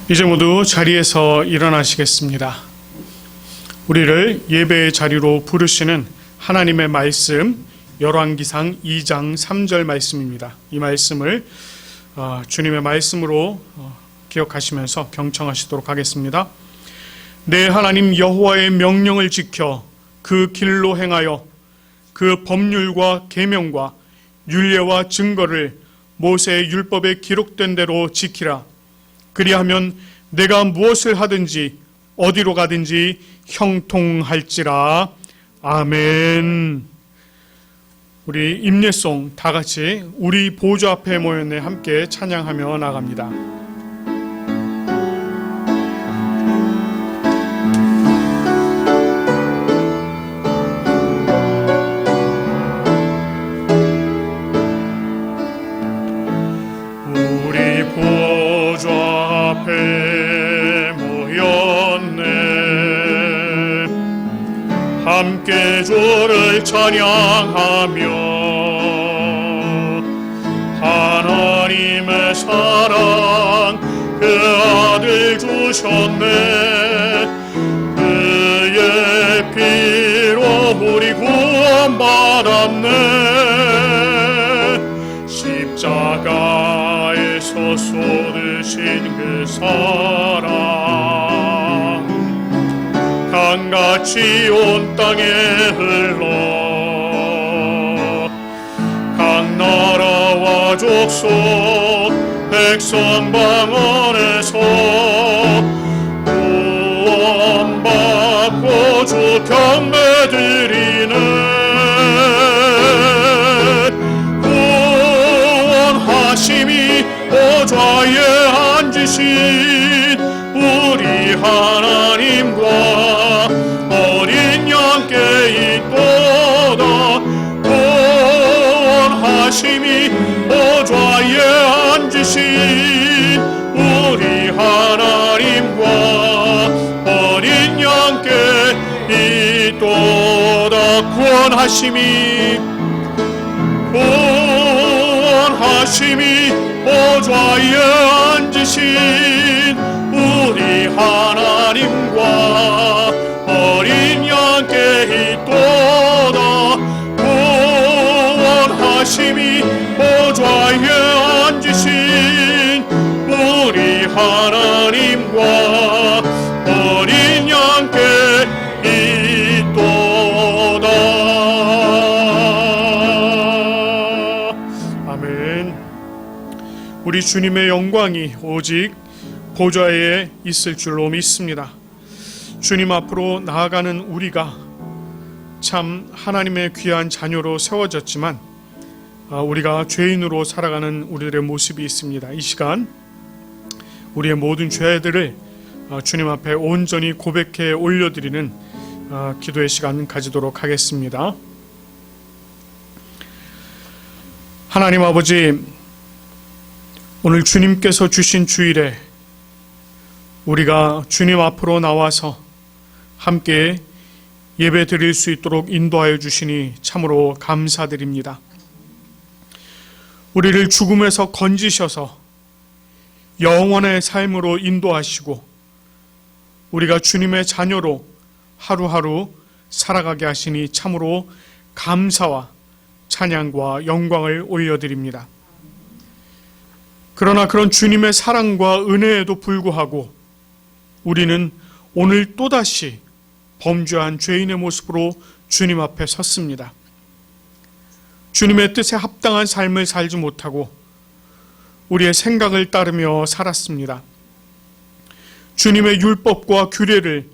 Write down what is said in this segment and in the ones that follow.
이제 모두 자리에서 일어나시겠습니다. 우리를 예배의 자리로 부르시는 하나님의 말씀 열왕기상 2장 3절 말씀입니다. 이 말씀을 주님의 말씀으로 기억하시면서 경청하시도록 하겠습니다. 내 하나님 여호와의 명령을 지켜 그 길로 행하여 그 법률과 계명과 율례와 증거를 모세의 율법에 기록된 대로 지키라. 그리하면 내가 무엇을 하든지 어디로 가든지 형통할지라. 아멘. 우리 임예송 다 같이 우리 보좌 앞에 모였네 함께 찬양하며 나갑니다. 우리 보좌 앞에 모였네 함께 주를 찬양하며 하나님의 사랑 그 아들 주셨네. 그의 피로 우리 구원받았네. 십자가에서 쏟으신 그 사랑 강같이 온 땅에 흘러 각 나라와 족속 백성 방언에서 구원받고 주 경배드리네. 구원하심이 보좌에 앉으신 우리 하나님과 어린 양께 있도다. 구원하심이 보좌에 앉으신 우리 하나님과 어린 양께 있도다. 구원하심이 보좌에 앉으신 우리 하나님과 어린 양께 있도다. 구원하심이 보좌에 앉으신 우리 하나님과 어린 양께 있도다. 아멘. 우리 주님의 영광이 오직 보좌에 있을 줄로 믿습니다. 주님 앞으로 나아가는 우리가 참 하나님의 귀한 자녀로 세워졌지만 우리가 죄인으로 살아가는 우리들의 모습이 있습니다. 이 시간 우리의 모든 죄들을 주님 앞에 온전히 고백해 올려드리는 기도의 시간 가지도록 하겠습니다. 하나님 아버지, 오늘 주님께서 주신 주일에 우리가 주님 앞으로 나와서 함께 예배 드릴 수 있도록 인도하여 주시니 참으로 감사드립니다. 우리를 죽음에서 건지셔서 영원의 삶으로 인도하시고 우리가 주님의 자녀로 하루하루 살아가게 하시니 참으로 감사와 찬양과 영광을 올려드립니다. 그러나 그런 주님의 사랑과 은혜에도 불구하고 우리는 오늘 또다시 범죄한 죄인의 모습으로 주님 앞에 섰습니다. 주님의 뜻에 합당한 삶을 살지 못하고 우리의 생각을 따르며 살았습니다. 주님의 율법과 규례를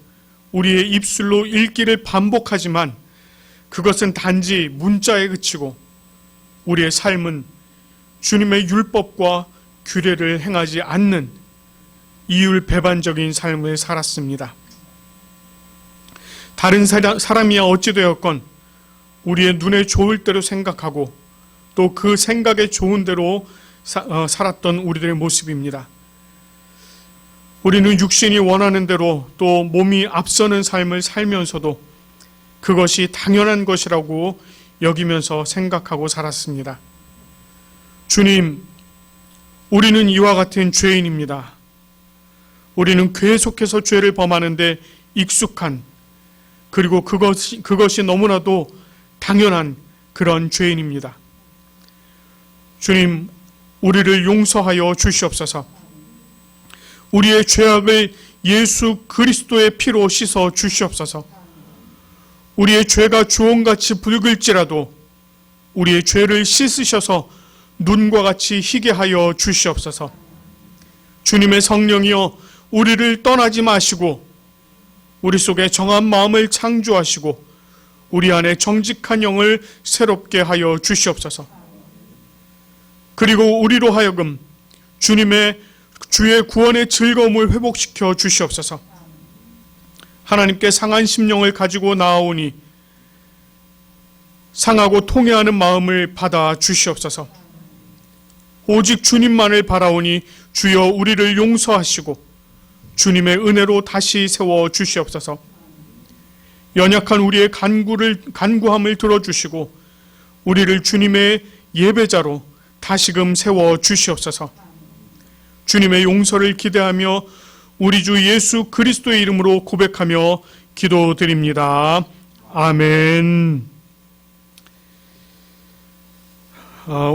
우리의 입술로 읽기를 반복하지만 그것은 단지 문자에 그치고 우리의 삶은 주님의 율법과 규례를 행하지 않는 이율배반적인 삶을 살았습니다. 다른 사람이야 어찌되었건 우리의 눈에 좋을 대로 생각하고 또 그 생각에 좋은 대로 살았던 우리들의 모습입니다. 우리는 육신이 원하는 대로 또 몸이 앞서는 삶을 살면서도 그것이 당연한 것이라고 여기면서 생각하고 살았습니다. 주님, 우리는 이와 같은 죄인입니다. 우리는 계속해서 죄를 범하는데 익숙한, 그리고 그것이 너무나도 당연한 그런 죄인입니다. 주님, 우리를 용서하여 주시옵소서. 우리의 죄악을 예수 그리스도의 피로 씻어 주시옵소서. 우리의 죄가 주홍같이 붉을지라도 우리의 죄를 씻으셔서 눈과 같이 희게 하여 주시옵소서. 주님의 성령이여, 우리를 떠나지 마시고 우리 속에 정한 마음을 창조하시고 우리 안에 정직한 영을 새롭게 하여 주시옵소서. 그리고 우리로 하여금 주의 구원의 즐거움을 회복시켜 주시옵소서. 하나님께 상한 심령을 가지고 나아오니 상하고 통회하는 마음을 받아 주시옵소서. 오직 주님만을 바라오니 주여 우리를 용서하시고 주님의 은혜로 다시 세워 주시옵소서. 연약한 우리의 간구함을 들어주시고 우리를 주님의 예배자로 다시금 세워 주시옵소서. 주님의 용서를 기대하며 우리 주 예수 그리스도의 이름으로 고백하며 기도드립니다. 아멘.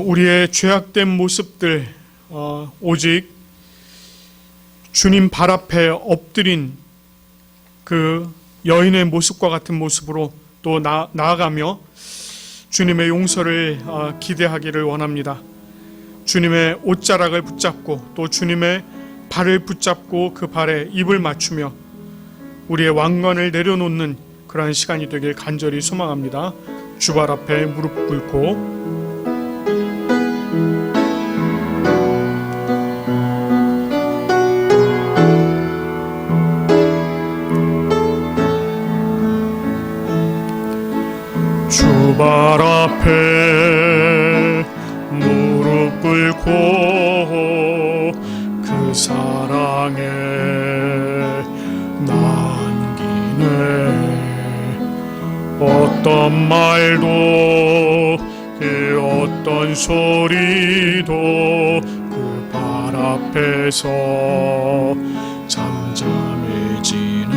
우리의 죄악된 모습들, 오직 주님 발 앞에 엎드린 그 여인의 모습과 같은 모습으로 또 나아가며 주님의 용서를 기대하기를 원합니다. 주님의 옷자락을 붙잡고 또 주님의 발을 붙잡고 그 발에 입을 맞추며 우리의 왕관을 내려놓는 그러한 시간이 되길 간절히 소망합니다. 주발 앞에 무릎 꿇고 주발 앞에 무릎 꿇고 그 사랑에 남기네. 어떤 말도 그 어떤 소리도 그 발 앞에서 잠잠해지네.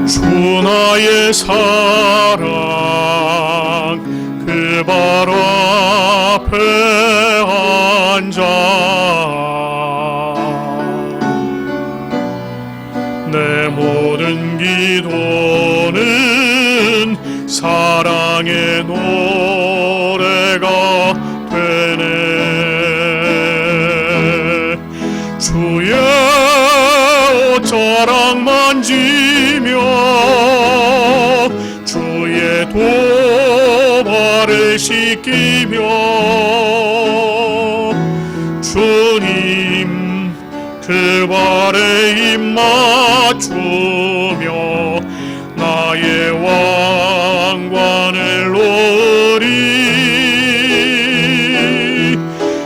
주 나의 사랑 그 발 앞에 앉아 내 모든 기도는 사랑의 노래가 되네. 주의 옷자락 만지며 주의 도발을 씻기며 주님 그 발에 입 맞추며 나의 왕관을 놓으리.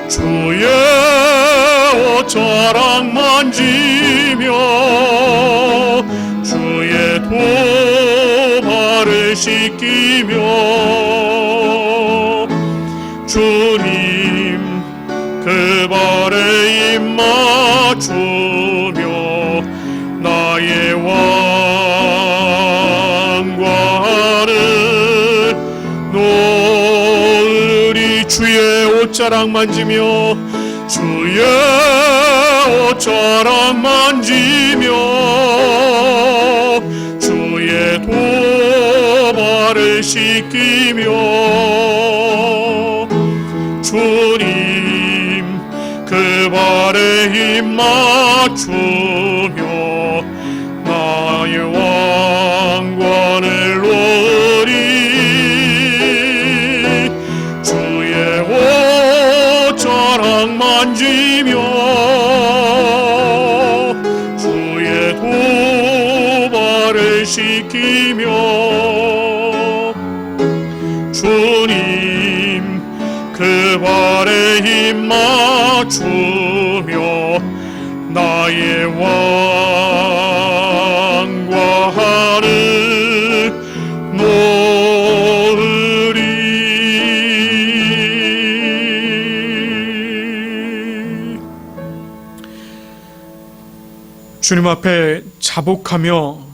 주의 옷자락 만지며 주의 도발을 씻기며 주님 그 발에 입 맞추며 나의 왕관을 놓으리. 주의 옷자락 만지며 주의 옷자락 만지며 주의 도발을 씻기며 주님 그 발에 입 맞추며 나의 왕관을 놓으리. 주의 옷자락 만지며 주의 도발을 씻기며 주님 그 발에 입 맞추며 나의 왕관을 놓으리. 주님 앞에 자복하며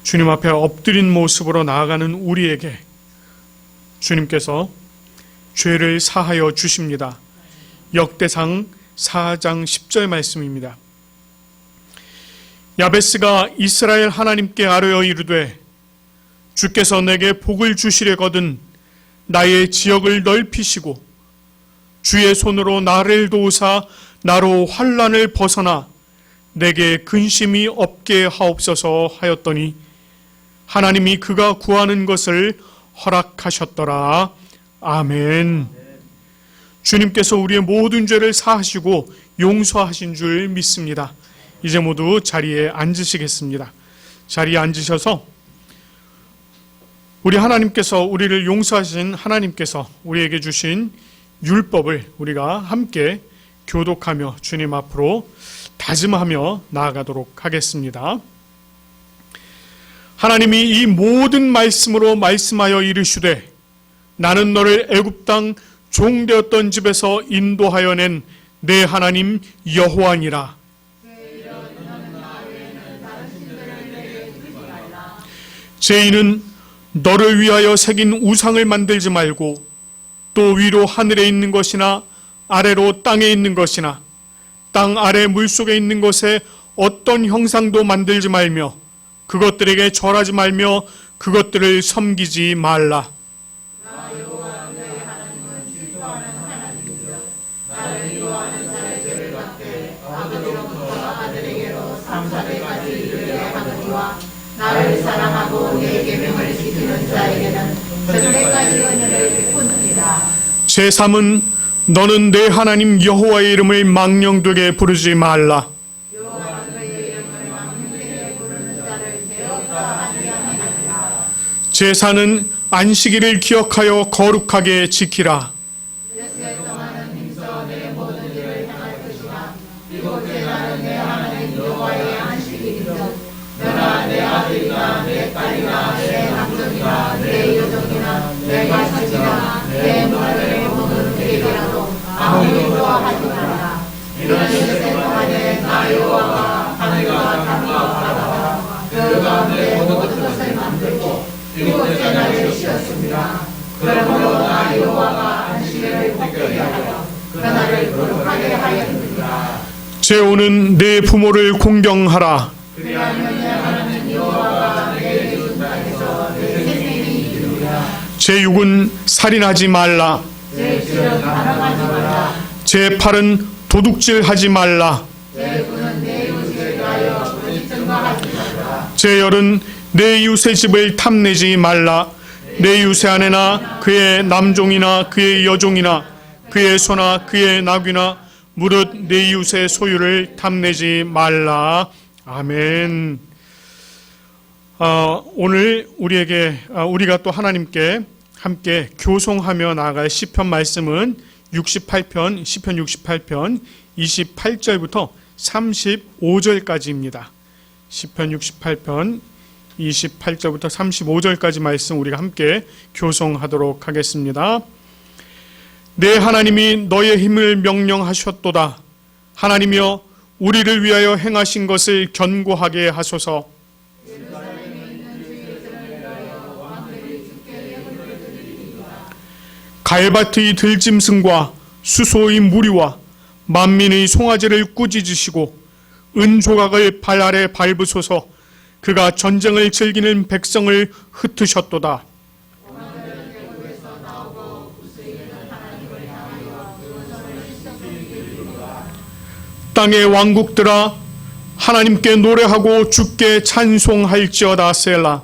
주님 앞에 엎드린 모습으로 나아가는 우리에게 주님께서 죄를 사하여 주십니다. 역대상 4장 10절 말씀입니다. 야베스가 이스라엘 하나님께 아뢰어 이르되 주께서 내게 복을 주시려거든 나의 지역을 넓히시고 주의 손으로 나를 도우사 나로 환난을 벗어나 내게 근심이 없게 하옵소서 하였더니 하나님이 그가 구하는 것을 허락하셨더라. 아멘. 주님께서 우리의 모든 죄를 사하시고 용서하신 줄 믿습니다. 이제 모두 자리에 앉으시겠습니다. 자리에 앉으셔서 우리 하나님께서 우리를 용서하신 하나님께서 우리에게 주신 율법을 우리가 함께 교독하며 주님 앞으로 다짐하며 나아가도록 하겠습니다. 하나님이 이 모든 말씀으로 말씀하여 이르시되 나는 너를 애굽 땅 종되었던 집에서 인도하여 낸 내 하나님 여호와니라. 죄인은 너를 위하여 새긴 우상을 만들지 말고 또 위로 하늘에 있는 것이나 아래로 땅에 있는 것이나 땅 아래 물속에 있는 것에 어떤 형상도 만들지 말며 그것들에게 절하지 말며 그것들을 섬기지 말라. 나를 사랑하고 내 계명을 지키는 자에게는 전대까지 은혜를 베푸느니라. 제3은 너는 내 하나님 여호와의 이름을 망령되게 부르지 말라. 여호와 그의 이름을 망령되게 부르는 자를 대없다 하지 아니하니라. 제4는 안식일을 기억하여 거룩하게 지키라. 엿새 동안은 힘써 내 모든 일을 행할 것이나 일곱째 날은 내 하나님 여호와의 안식일이며 너나 내 아들이나 내 딸이나 내 남종이나 내 여종이나 내 가축이나 내 물건을 먹는 그에게라도 아무 일도 하지 말라. 이런 엿새 동안에 나 여호와가 하늘과 땅과 바다와 그 가운데 모든 것을 만들고 일곱째 날을 쉬었습니다. 그러므로 나 여호와가 안식일을 복되게 하여 그 날을 거룩하게 하였느니라. 제5는 내 부모를 공경하라. 그리하면 내 하나님 여호와가 내게 준 땅에서 내 생명이 이르리라. 제6은 살인하지 말라. 제7은 반항하지 말라. 제8은 도둑질하지 말라. 제9는 내 이웃을 위하여 거짓 증거하지 말라. 제10은 내 이웃의 집을 탐내지 말라. 내 이웃의 아내나 그의 남종이나 그의 여종이나 그의 소나 그의 나귀나 무릇 내 이웃의 소유를 탐내지 말라. 아멘. 오늘 우리가 또 하나님께 함께 교송하며 나아갈 시편 말씀은 68편, 시편 68편 28절부터 35절까지입니다. 시편 68편 28절부터 35절까지 말씀 우리가 함께 교송하도록 하겠습니다. 내 하나님이 너의 힘을 명령하셨도다. 하나님이여 우리를 위하여 행하신 것을 견고하게 하소서. 갈밭의 들짐승과 수소의 무리와 만민의 송아지를 꾸짖으시고 은조각을 발 아래 밟으소서. 그가 전쟁을 즐기는 백성을 흩으셨도다. 땅의 왕국들아 하나님께 노래하고 주께 찬송할지어다. 셀라.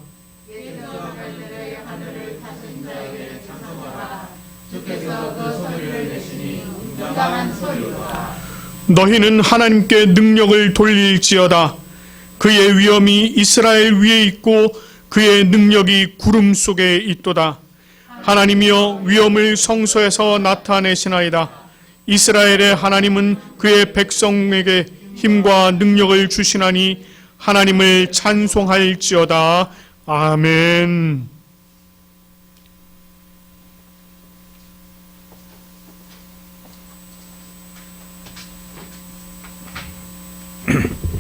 너희는 하나님께 능력을 돌릴지어다. 그의 위엄이 이스라엘 위에 있고 그의 능력이 구름 속에 있도다. 하나님이여 위엄을 성소에서 나타내시나이다. 이스라엘의 하나님은 그의 백성에게 힘과 능력을 주시나니 하나님을 찬송할지어다. 아멘.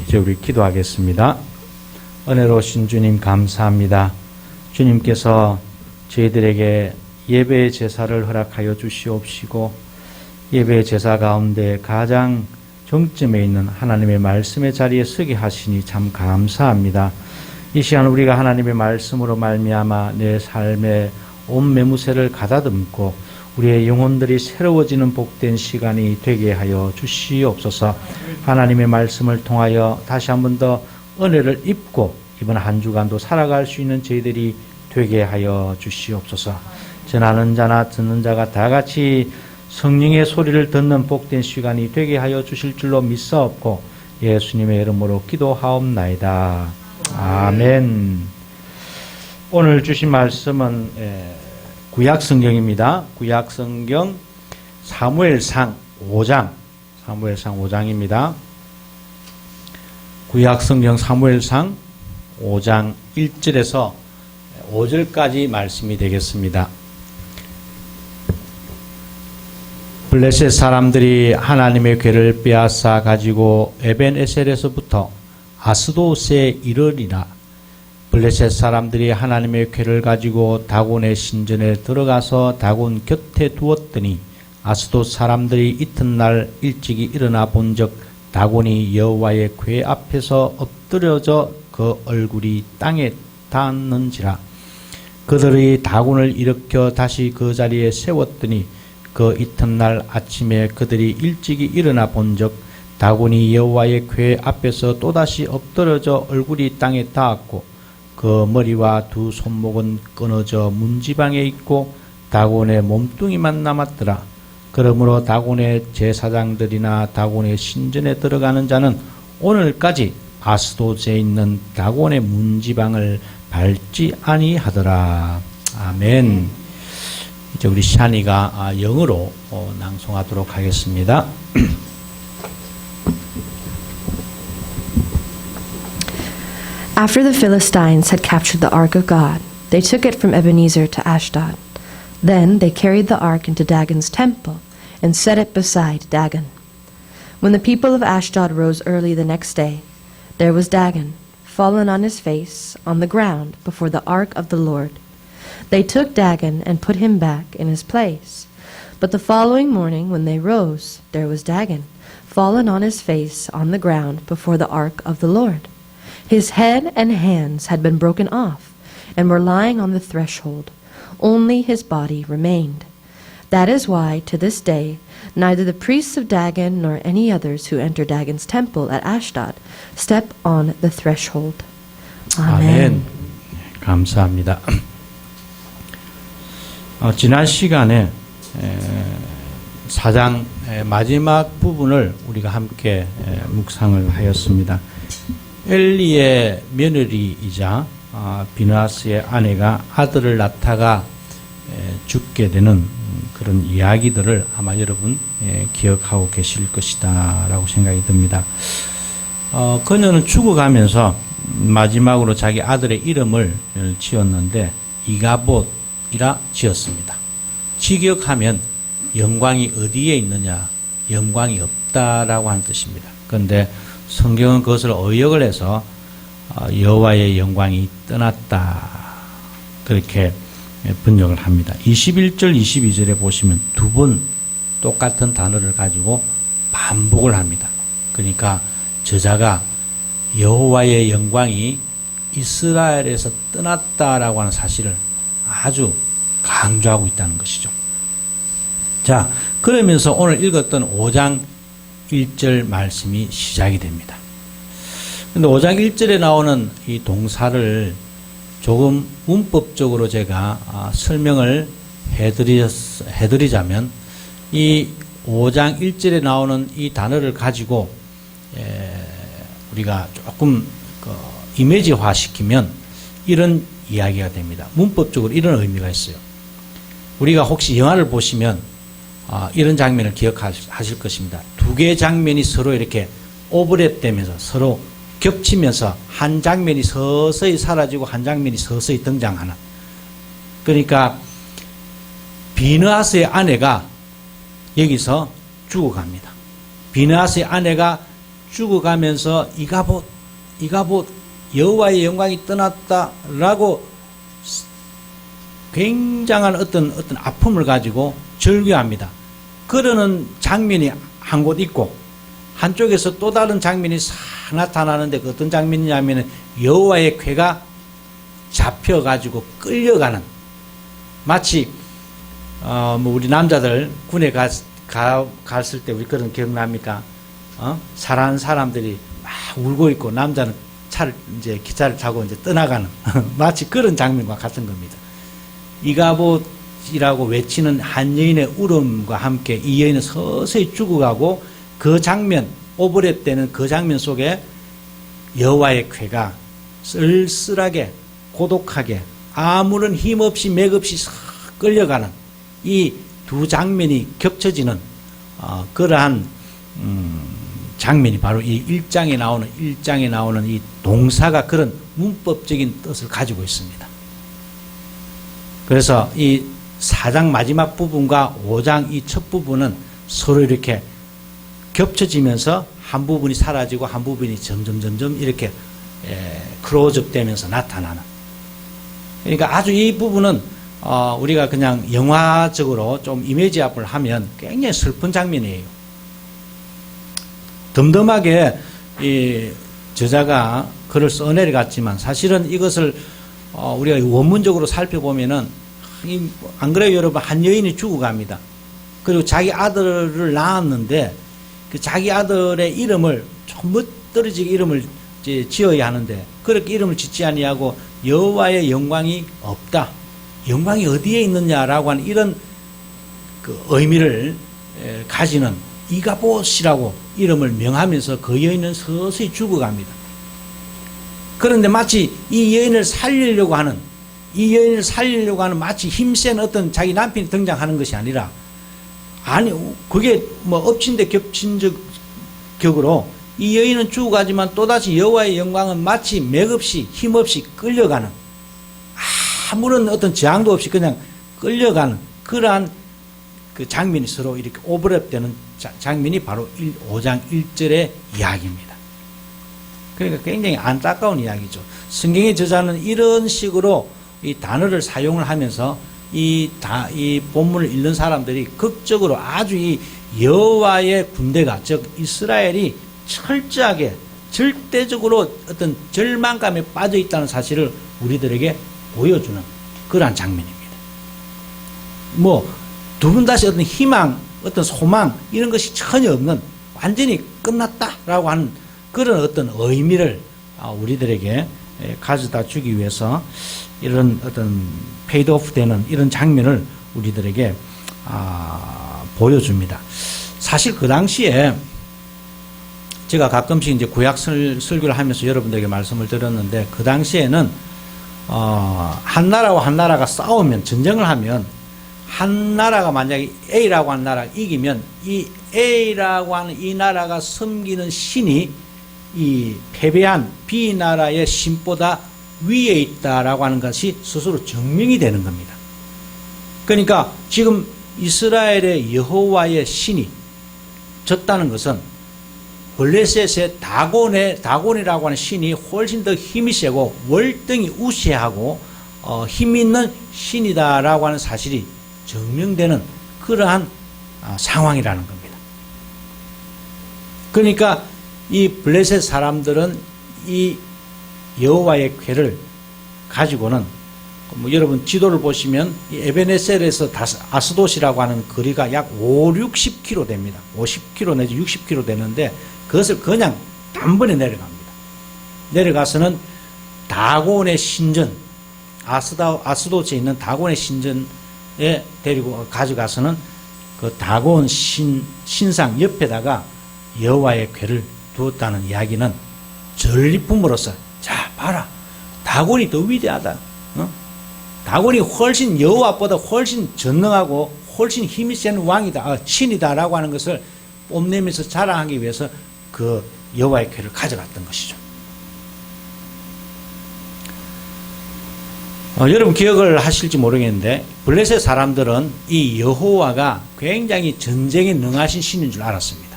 이제 우리 기도하겠습니다. 은혜로우신 주님 감사합니다. 주님께서 저희들에게 예배의 제사를 허락하여 주시옵시고 예배의 제사 가운데 가장 정점에 있는 하나님의 말씀의 자리에 서게 하시니 참 감사합니다. 이 시간 우리가 하나님의 말씀으로 말미암아 내 삶의 온 매무새를 가다듬고 우리의 영혼들이 새로워지는 복된 시간이 되게 하여 주시옵소서. 하나님의 말씀을 통하여 다시 한 번 더 은혜를 입고 이번 한 주간도 살아갈 수 있는 저희들이 되게 하여 주시옵소서. 전하는 자나 듣는 자가 다 같이 성령의 소리를 듣는 복된 시간이 되게 하여 주실 줄로 믿사옵고 예수님의 이름으로 기도하옵나이다. 아멘. 오늘 주신 말씀은 구약 성경입니다. 구약 성경 사무엘상 5장, 사무엘상 5장입니다. 구약 성경 사무엘상 5장 1절에서 5절까지 말씀이 되겠습니다. 블레셋 사람들이 하나님의 궤를 빼앗아 가지고 에벤에셀에서부터 아스도스에 이르리라. 블레셋 사람들이 하나님의 궤를 가지고 다곤의 신전에 들어가서 다곤 곁에 두었더니 아스도스 사람들이 이튿날 일찍이 일어나 본즉 다곤이 여호와의 궤 앞에서 엎드려져 그 얼굴이 땅에 닿는지라. 그들이 다곤을 일으켜 다시 그 자리에 세웠더니 그 이튿날 아침에 그들이 일찍이 일어나 본즉 다곤이 여호와의 궤 앞에서 또다시 엎드려져 얼굴이 땅에 닿았고 그 머리와 두 손목은 끊어져 문지방에 있고 다곤의 몸뚱이만 남았더라. 그러므로 다곤의 제사장들이나 다곤의 신전에 들어가는 자는 오늘까지 아스도스에 있는 다곤의 문지방을 밟지 아니하더라. 아멘. 이제 우리 샤니가 영어로 낭송하도록 하겠습니다. After the Philistines had captured the ark of God, they took it from Ebenezer to Ashdod. Then they carried the ark into Dagon's temple and set it beside Dagon. When the people of Ashdod rose early the next day, there was Dagon, fallen on his face on the ground before the ark of the Lord. They took Dagon and put him back in his place. But the following morning when they rose, there was Dagon, fallen on his face on the ground before the ark of the Lord. His head and hands had been broken off and were lying on the threshold. Only his body remained. That is why, to this day, neither the priests of Dagon nor any others who enter Dagon's temple at Ashdod step on the threshold. Amen. 감사합니다. 지난 시간에 4장 마지막 부분을 우리가 함께 묵상을 하였습니다. 엘리의 며느리이자 비느하스의 아내가 아들을 낳다가 죽게 되는 그런 이야기들을 아마 여러분 기억하고 계실 것이다 라고 생각이 듭니다. 그녀는 죽어가면서 마지막으로 자기 아들의 이름을 지었는데 이가봇이라 지었습니다. 직역하면 영광이 어디에 있느냐, 영광이 없다라고 하는 뜻입니다. 그런데 성경은 그것을 의역을 해서 여호와의 영광이 떠났다 그렇게 번역을 합니다. 21절 22절에 보시면 두 번 똑같은 단어를 가지고 반복을 합니다. 그러니까 저자가 여호와의 영광이 이스라엘에서 떠났다라고 하는 사실을 아주 강조하고 있다는 것이죠. 자, 그러면서 오늘 읽었던 5장 1절 말씀이 시작이 됩니다. 근데 5장 1절에 나오는 이 동사를 조금 문법적으로 제가 설명을 해드리자면 이 5장 1절에 나오는 이 단어를 가지고 우리가 조금 이미지화 시키면 이런 이야기가 됩니다. 문법적으로 이런 의미가 있어요. 우리가 혹시 영화를 보시면 이런 장면을 기억하실 것입니다. 두 개의 장면이 서로 이렇게 오버랩되면서 서로 겹치면서 한 장면이 서서히 사라지고 한 장면이 서서히 등장하는. 그러니까 비느하스의 아내가 여기서 죽어갑니다. 비느하스의 아내가 죽어가면서 이가봇 여호와의 영광이 떠났다라고 굉장한 어떤 아픔을 가지고 절규합니다. 그러는 장면이 한 곳 있고 한쪽에서 또 다른 장면이 싹 나타나는데 그 어떤 장면이냐면 여호와의 궤가 잡혀가지고 끌려가는, 마치 우리 남자들 군에 갔을 때 우리 그런 기억납니까? 사랑하는 사람들이 막 울고 있고 남자는 기차를 타고 이제 떠나가는 마치 그런 장면과 같은 겁니다. 이가봇이라고 외치는 한 여인의 울음과 함께 이 여인은 서서히 죽어가고 그 장면, 오버랩되는 그 장면 속에 여호와의 궤가 쓸쓸하게 고독하게 아무런 힘없이 맥없이 싹 끌려가는 이 두 장면이 겹쳐지는 그러한 장면이 바로 이 1장에 나오는 이 동사가 그런 문법적인 뜻을 가지고 있습니다. 그래서 이 4장 마지막 부분과 5장 이 첫 부분은 서로 이렇게 겹쳐지면서 한 부분이 사라지고 한 부분이 점점 이렇게 클로즈업 되면서 나타나는. 그러니까 아주 이 부분은 우리가 그냥 영화적으로 좀 이미지업을 하면 굉장히 슬픈 장면이에요. 덤덤하게 이 저자가 글을 써내려갔지만 사실은 이것을 우리가 원문적으로 살펴보면은 안 그래요, 여러분? 한 여인이 죽어갑니다. 그리고 자기 아들을 낳았는데 그 자기 아들의 이름을 좀 멋들어지게 이름을 지어야 하는데 그렇게 이름을 짓지 아니하고 여호와의 영광이 없다. 영광이 어디에 있느냐라고 하는 이런 그 의미를 가지는 이가봇이라고 이름을 명하면서 그 여인은 서서히 죽어갑니다. 그런데 마치 이 여인을 살리려고 하는 마치 힘센 어떤 자기 남편이 등장하는 것이 아니라 그게 엎친 데 겹친 격으로 이 여인은 죽어가지만 또다시 여호와의 영광은 마치 맥없이 힘없이 끌려가는, 아무런 어떤 저항도 없이 그냥 끌려가는 그러한 그 장면이 서로 이렇게 오버랩되는 장면이 바로 5장 1절의 이야기입니다. 그러니까 굉장히 안타까운 이야기죠. 성경의 저자는 이런 식으로 이 단어를 사용을 하면서 이 본문을 읽는 사람들이 극적으로 아주 이 여호와의 군대가, 즉 이스라엘이 철저하게 절대적으로 어떤 절망감에 빠져 있다는 사실을 우리들에게 보여주는 그러한 장면입니다. 두 분 다시 어떤 희망, 어떤 소망 이런 것이 전혀 없는 완전히 끝났다라고 하는 그런 어떤 의미를 우리들에게 가져다 주기 위해서 이런 어떤 페이드 오프 되는 이런 장면을 우리들에게 보여줍니다. 사실 그 당시에 제가 가끔씩 이제 구약 설교를 하면서 여러분들에게 말씀을 드렸는데 그 당시에는 한 나라와 한 나라가 싸우면, 전쟁을 하면 한 나라가 만약에 A라고 하는 나라가 이기면 이 A라고 하는 이 나라가 섬기는 신이 이 패배한 B 나라의 신보다 위에 있다라고 하는 것이 스스로 증명이 되는 겁니다. 그러니까 지금 이스라엘의 여호와의 신이 졌다는 것은 블레셋의 다곤이라고 하는 신이 훨씬 더 힘이 세고 월등히 우세하고 힘 있는 신이다라고 하는 사실이 증명되는 그러한 상황이라는 겁니다. 그러니까 이 블레셋 사람들은 이 여호와의 궤를 가지고는 여러분 지도를 보시면 이 에베네셀에서 아스돗이라고 하는 거리가 약 50km 됩니다. 50km 내지 60km 되는데 그것을 그냥 단번에 내려갑니다. 내려가서는 다곤의 신전, 아스돗에 있는 다곤의 신전에 데리고 가져가서는 그 다곤 신상 옆에다가 여호와의 궤를 두었다는 이야기는 전리품으로서, 자 봐라, 다곤이 더 위대하다. 다곤이 훨씬 여호와보다 훨씬 전능하고 훨씬 힘이 센 왕이다, 신이다라고 하는 것을 뽐내면서 자랑하기 위해서 그 여호와의 궤를 가져갔던 것이죠. 여러분 기억을 하실지 모르겠는데 블레셋 사람들은 이 여호와가 굉장히 전쟁에 능하신 신인 줄 알았습니다.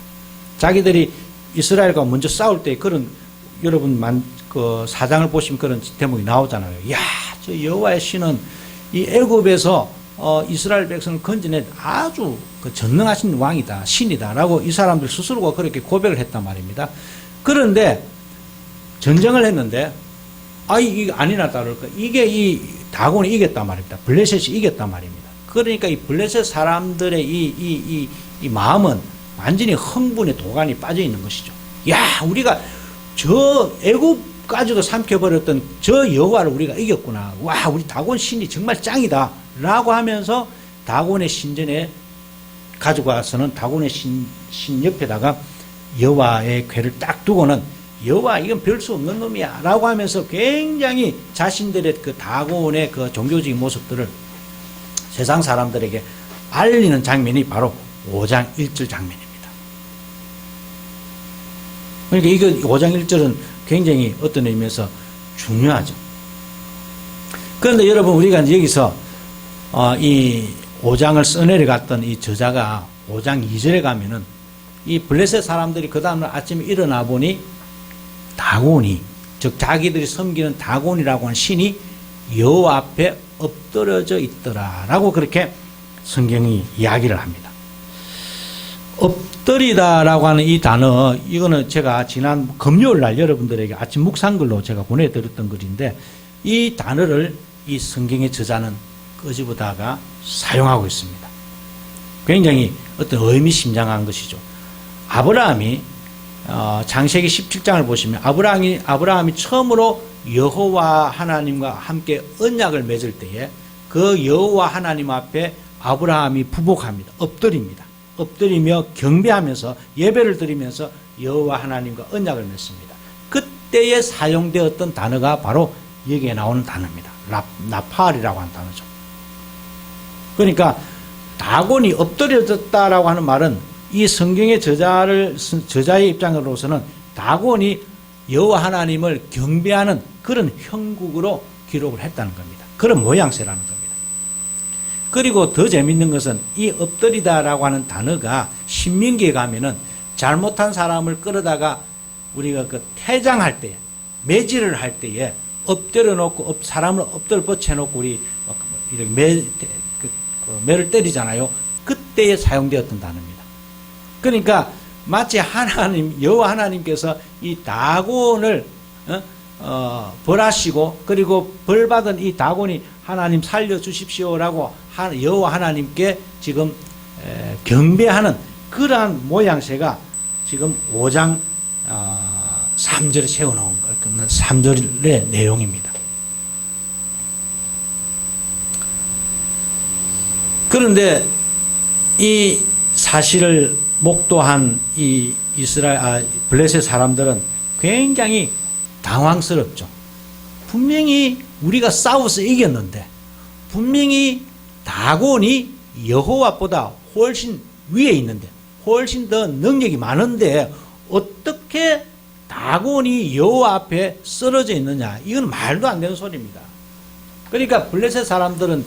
자기들이 이스라엘과 먼저 싸울 때 그런 여러분 그 사장을 보시면 그런 대목이 나오잖아요. 야, 저 여호와의 신은 이 애굽에서 이스라엘 백성을 건져낸 아주 그 전능하신 왕이다, 신이다라고 이 사람들 스스로가 그렇게 고백을 했단 말입니다. 그런데 전쟁을 했는데 이게 아니나 다를까 이게 이 다곤이 이겼단 말입니다. 블레셋이 이겼단 말입니다. 그러니까 이 블레셋 사람들의 이 마음은 완전히 흥분의 도가니 빠져 있는 것이죠. 야, 우리가 저 애굽까지도 삼켜버렸던 저 여호와를 우리가 이겼구나. 와, 우리 다곤 신이 정말 짱이다. 라고 하면서 다곤의 신전에 가져가서는 다곤의 신 옆에다가 여호와의 궤를 딱 두고는 여호와 이건 별 수 없는 놈이야 라고 하면서 굉장히 자신들의 그 다곤의 그 종교적인 모습들을 세상 사람들에게 알리는 장면이 바로 5장 1절 장면입니다. 그러니까 이거 5장 1절은 굉장히 어떤 의미에서 중요하죠. 그런데 여러분 우리가 이제 여기서 이 5장을 써내려갔던 이 저자가 5장 2절에 가면은 이 블레셋 사람들이 그 다음날 아침에 일어나 보니 다곤이, 즉 자기들이 섬기는 다곤이라고 하는 신이 여호와 앞에 엎드려져 있더라라고 그렇게 성경이 이야기를 합니다. 엎드리다라고 하는 이 단어, 이거는 제가 지난 금요일 날 여러분들에게 아침 묵상글로 제가 보내드렸던 글인데 이 단어를 이 성경의 저자는 끄집어다가 사용하고 있습니다. 굉장히 어떤 의미심장한 것이죠. 아브라함이 창세기 17장을 보시면 아브라함이 처음으로 여호와 하나님과 함께 언약을 맺을 때에 그 여호와 하나님 앞에 아브라함이 부복합니다. 엎드립니다. 엎드리며 경배하면서 예배를 드리면서 여호와 하나님과 언약을 맺습니다. 그때에 사용되었던 단어가 바로 여기에 나오는 단어입니다. 나팔이라고 하는 단어죠. 그러니까 다곤이 엎드려졌다라고 하는 말은 이 성경의 저자의 입장으로서는 다곤이 여호와 하나님을 경배하는 그런 형국으로 기록을 했다는 겁니다. 그런 모양새라는 겁니다. 그리고 더 재밌는 것은 이 엎드리다라고 하는 단어가 신명기에 가면은 잘못한 사람을 끌어다가 우리가 그 퇴장할 때, 매질을 할 때에 엎드려 놓고 사람을 엎드려 뻗쳐 놓고 우리 이렇게 매를 때리잖아요. 그때에 사용되었던 단어입니다. 그러니까 마치 여호와 하나님께서 이 다곤을 벌하시고 그리고 벌받은 이 다곤이 하나님 살려주십시오라고 여호와 하나님께 지금 경배하는 그러한 모양새가 지금 5장 3절에 세워놓은 3절의 내용입니다. 그런데 이 사실을 목도한 이 블레셋 사람들은 굉장히 당황스럽죠. 분명히 우리가 싸워서 이겼는데 분명히 다곤이 여호와보다 훨씬 위에 있는데 훨씬 더 능력이 많은데 어떻게 다곤이 여호와 앞에 쓰러져 있느냐, 이건 말도 안 되는 소리입니다. 그러니까 블레셋 사람들은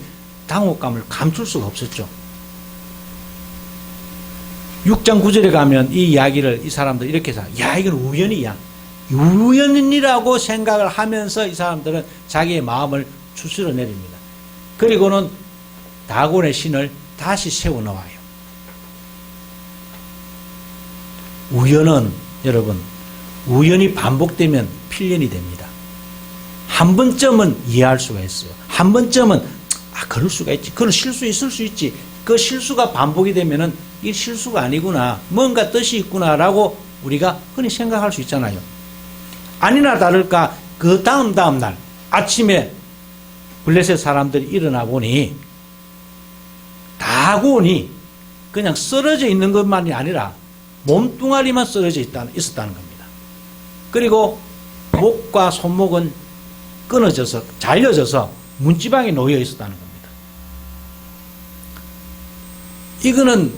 당혹감을 감출 수가 없었죠. 6장 9절에 가면 이 이야기를 이 사람들 이렇게 해서 이건 우연이야, 우연이라고 생각을 하면서 이 사람들은 자기의 마음을 추스려 내립니다. 그리고는 다곤의 신을 다시 세워놓아요. 우연은 여러분, 우연이 반복되면 필연이 됩니다. 한 번쯤은 이해할 수가 있어요. 한 번쯤은 그럴 수가 있지, 그런 실수 있을 수 있지. 그 실수가 반복이 되면은 이게 실수가 아니구나, 뭔가 뜻이 있구나라고 우리가 흔히 생각할 수 있잖아요. 아니나 다를까 그 다음 날 아침에 블레셋 사람들이 일어나 보니 다곤이 그냥 쓰러져 있는 것만이 아니라 몸뚱아리만 쓰러져 있었다는 겁니다. 그리고 목과 손목은 끊어져서 잘려져서 문지방에 놓여 있었다는 겁니다. 이거는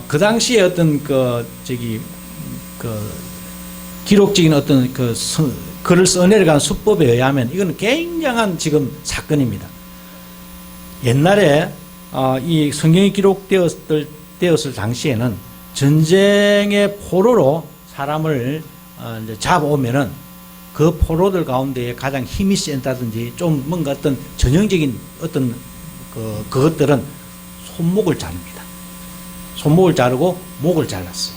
그 당시에 어떤 기록적인 어떤 글을 써내려간 수법에 의하면 이거는 굉장한 지금 사건입니다. 옛날에 이 성경이 기록되었을 당시에는 전쟁의 포로로 사람을 이제 잡아오면은 그 포로들 가운데에 가장 힘이 센다든지 좀 뭔가 어떤 전형적인 어떤 그것들은 손목을 자릅니다. 손목을 자르고 목을 잘랐어요.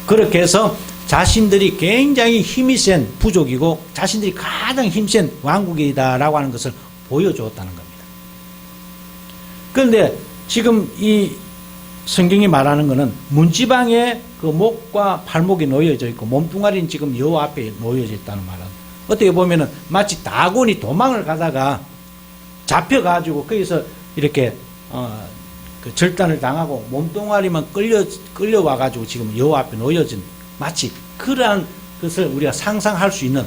그렇게 해서 자신들이 굉장히 힘이 센 부족이고 자신들이 가장 힘센 왕국이다라고 하는 것을 보여주었다는 겁니다. 그런데 지금 이 성경이 말하는 것은 문지방에 그 목과 발목이 놓여져 있고 몸뚱아리는 지금 여호와 앞에 놓여져 있다는 말은 어떻게 보면은 마치 다곤이 도망을 가다가 잡혀가지고 거기서 이렇게 그 절단을 당하고 몸뚱아리만 끌려와가지고 지금 여호와 앞에 놓여진 마치 그러한 것을 우리가 상상할 수 있는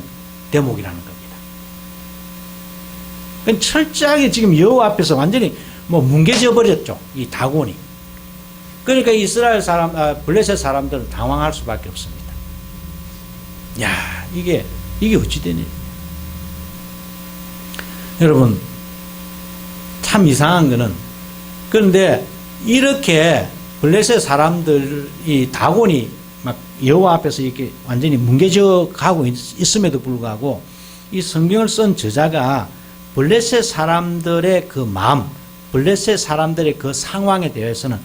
대목이라는 겁니다. 그러니까 철저하게 지금 여호와 앞에서 완전히 뭉개져 버렸죠. 이 다곤이. 그러니까 이스라엘 사람, 블레셋 사람들은 당황할 수밖에 없습니다. 야, 이게 어찌 되니? 여러분, 참 이상한 거는, 그런데 이렇게 블레셋 사람들이 다곤이 막 여호와 앞에서 이렇게 완전히 뭉개져 가고 있음에도 불구하고 이 성경을 쓴 저자가 블레셋 사람들의 그 마음, 블레셋 사람들의 그 상황에 대해서는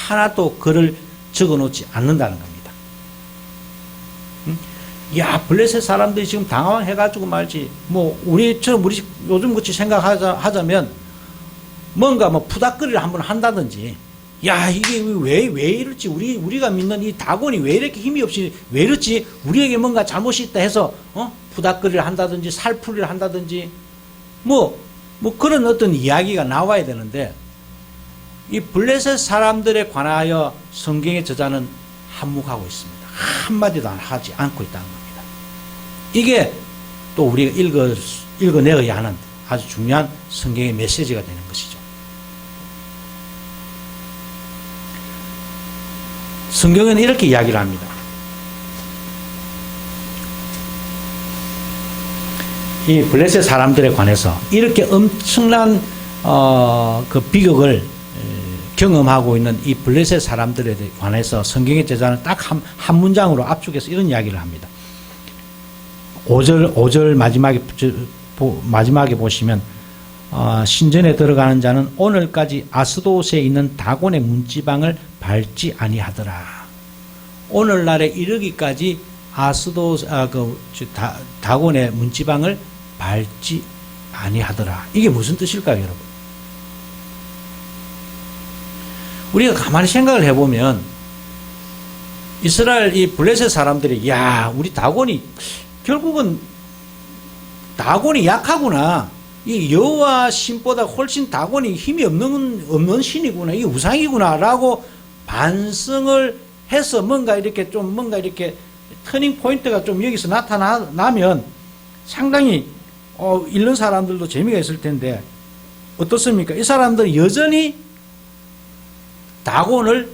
하나도 글을 적어 놓지 않는다는 겁니다. 야, 블레셋 사람들이 지금 당황해가지고 말지, 우리처럼 우리 요즘 같이 생각하자면 뭔가 푸닥거리를 한번 한다든지, 야, 이게 왜 이럴지, 우리가 믿는 이 다곤이 왜 이렇게 힘이 없이 왜 이렇지, 우리에게 뭔가 잘못이 있다 해서, 푸닥거리를 한다든지, 살풀이를 한다든지, 그런 어떤 이야기가 나와야 되는데, 이 블레셋 사람들에 관하여 성경의 저자는 한묵하고 있습니다. 한마디도 하지 않고 있다는 겁니다. 이게 또 우리가 읽어내어야 하는 아주 중요한 성경의 메시지가 되는 것이죠. 성경은 이렇게 이야기를 합니다. 이 블레셋 사람들에 관해서 이렇게 엄청난 그 비극을 경험하고 있는 이 블레셋 사람들에 관해서 성경의 제자는 딱 한 문장으로 압축해서 이런 이야기를 합니다. 5절 마지막에 보시면 신전에 들어가는 자는 오늘까지 아스돗에 있는 다곤의 문지방을 밟지 아니하더라. 오늘날에 이르기까지 다곤의 문지방을 밟지 아니하더라. 이게 무슨 뜻일까요, 여러분? 우리가 가만히 생각을 해보면 이스라엘 이 블레셋 사람들이 우리 다곤이 결국은 다곤이 약하구나. 이 여호와 신보다 훨씬 다곤이 힘이 없는 신이구나. 이게 우상이구나라고 반성을 해서 뭔가 이렇게 터닝 포인트가 좀 여기서 나타나면 상당히 읽는 사람들도 재미가 있을 텐데 어떻습니까? 이 사람들은 여전히 다곤을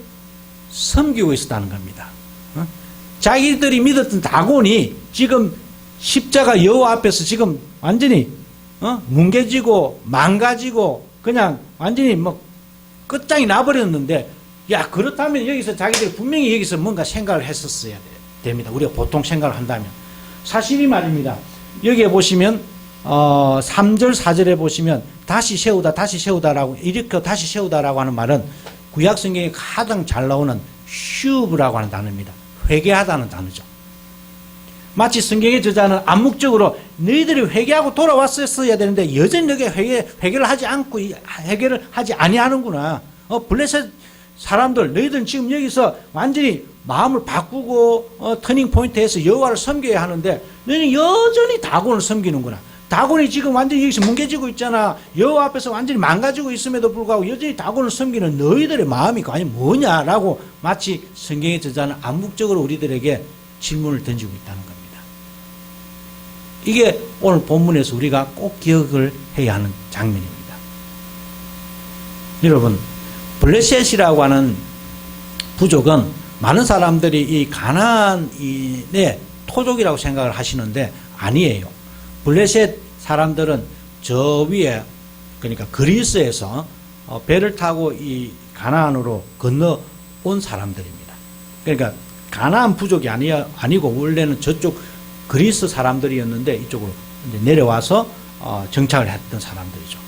섬기고 있었다는 겁니다. 자기들이 믿었던 다곤이 지금 십자가 여호와 앞에서 지금 완전히 뭉개지고 망가지고 그냥 완전히 끝장이 나버렸는데 그렇다면 여기서 자기들이 분명히 여기서 뭔가 생각을 했었어야 됩니다. 우리가 보통 생각을 한다면 사실이 말입니다. 여기에 보시면 3절 4절에 보시면 다시 세우다라고 일으켜 다시 세우다라고 하는 말은 구약 성경에 가장 잘 나오는 슈브라고 하는 단어입니다. 회개하다는 단어죠. 마치 성경의 저자는 암묵적으로 너희들이 회개하고 돌아왔었어야 되는데 여전히 너희가 회개를 하지 않고 회개를 하지 아니하는구나. 블레셋 사람들 너희들은 지금 여기서 완전히 마음을 바꾸고 터닝 포인트에서 여호와를 섬겨야 하는데 너희는 여전히 다곤을 섬기는구나. 다곤이 지금 완전히 여기서 뭉개지고 있잖아. 여호와 앞에서 완전히 망가지고 있음에도 불구하고 여전히 다곤을 섬기는 너희들의 마음이 과연 뭐냐라고 마치 성경의 저자는 암묵적으로 우리들에게 질문을 던지고 있다는 겁니다. 이게 오늘 본문에서 우리가 꼭 기억을 해야 하는 장면입니다. 여러분, 블레셋이라고 하는 부족은 많은 사람들이 이 가나안의 토족이라고 생각을 하시는데 아니에요. 블레셋 사람들은 저 위에 그러니까 그리스에서 배를 타고 이 가나안으로 건너온 사람들입니다. 그러니까 가나안 부족이 아니고 원래는 저쪽 그리스 사람들이었는데 이쪽으로 이제 내려와서 정착을 했던 사람들이죠.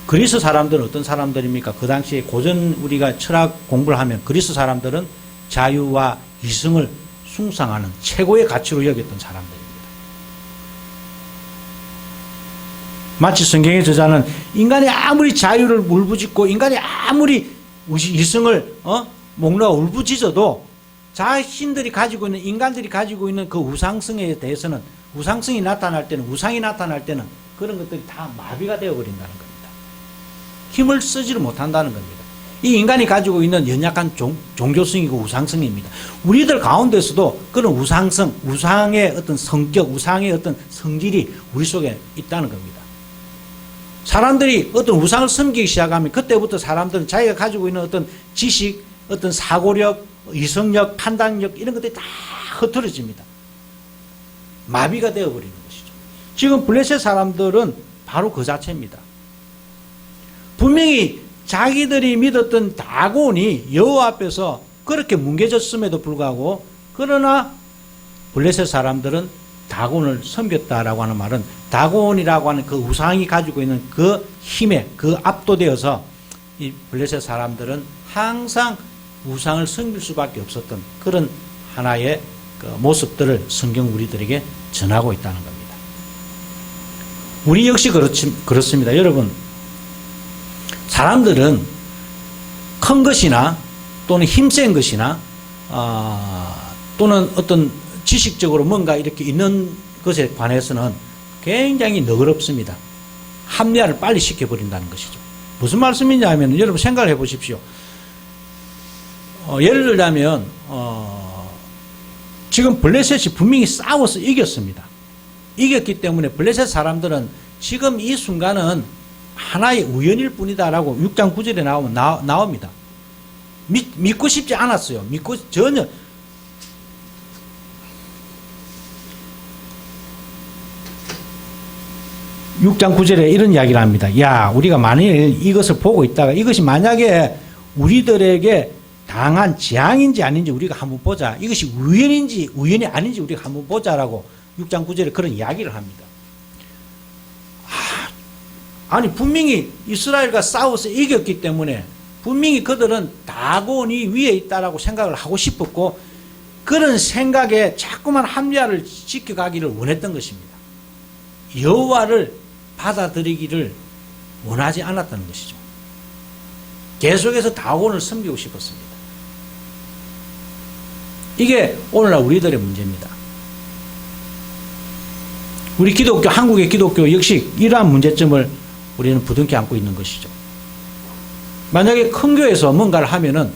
그리스 사람들은 어떤 사람들입니까? 그 당시에 고전 우리가 철학 공부를 하면 그리스 사람들은 자유와 이성을 숭상하는 최고의 가치로 여겼던 사람들입니다. 마치 성경의 저자는 인간이 아무리 자유를 울부짖고 인간이 아무리 이성을 목놓아 울부짖어도 자신들이 가지고 있는 인간들이 가지고 있는 그 우상성에 대해서는 우상성이 나타날 때는 우상이 나타날 때는 그런 것들이 다 마비가 되어 버린다는 겁니다. 힘을 쓰지를 못한다는 겁니다. 이 인간이 가지고 있는 연약한 종교성이고 우상성입니다. 우리들 가운데서도 그런 우상성, 우상의 어떤 성격, 우상의 어떤 성질이 우리 속에 있다는 겁니다. 사람들이 어떤 우상을 섬기기 시작하면 그때부터 사람들은 자기가 가지고 있는 어떤 지식, 어떤 사고력, 이성력, 판단력 이런 것들이 다 흐트러집니다. 마비가 되어버리는 것이죠. 지금 블레셋 사람들은 바로 그 자체입니다. 분명히 자기들이 믿었던 다곤이 여호와 앞에서 그렇게 뭉개졌음에도 불구하고 그러나 블레셋 사람들은 다곤을 섬겼다라고 하는 말은 다곤이라고 하는 그 우상이 가지고 있는 그 힘에 그 압도되어서 이 블레셋 사람들은 항상 우상을 섬길 수밖에 없었던 그런 하나의 그 모습들을 성경 우리들에게 전하고 있다는 겁니다. 우리 역시 그렇습니다. 여러분, 사람들은 큰 것이나 또는 힘센 것이나 또는 어떤 지식적으로 뭔가 이렇게 있는 것에 관해서는 굉장히 너그럽습니다. 합리화를 빨리 시켜버린다는 것이죠. 무슨 말씀이냐 하면 여러분 생각을 해보십시오. 예를 들자면 지금 블레셋이 분명히 싸워서 이겼습니다. 이겼기 때문에 블레셋 사람들은 지금 이 순간은 하나의 우연일 뿐이다라고 6장 9절에 나옵니다. 믿고 싶지 않았어요. 믿고 전혀 6장 9절에 이런 이야기를 합니다. 야, 우리가 만일 이것을 보고 있다가 이것이 만약에 우리들에게 당한 재앙인지 아닌지 우리가 한번 보자. 이것이 우연인지 우연이 아닌지 우리가 한번 보자라고 6장 9절에 그런 이야기를 합니다. 아니 분명히 이스라엘과 싸워서 이겼기 때문에 분명히 그들은 다곤이 위에 있다라고 생각을 하고 싶었고 그런 생각에 자꾸만 합리화를 지켜가기를 원했던 것입니다. 여호와를 받아들이기를 원하지 않았다는 것이죠. 계속해서 다곤을 섬기고 싶었습니다. 이게 오늘날 우리들의 문제입니다. 우리 기독교, 한국의 기독교 역시 이러한 문제점을 우리는 부둥켜 안고 있는 것이죠. 만약에 큰 교회에서 뭔가를 하면은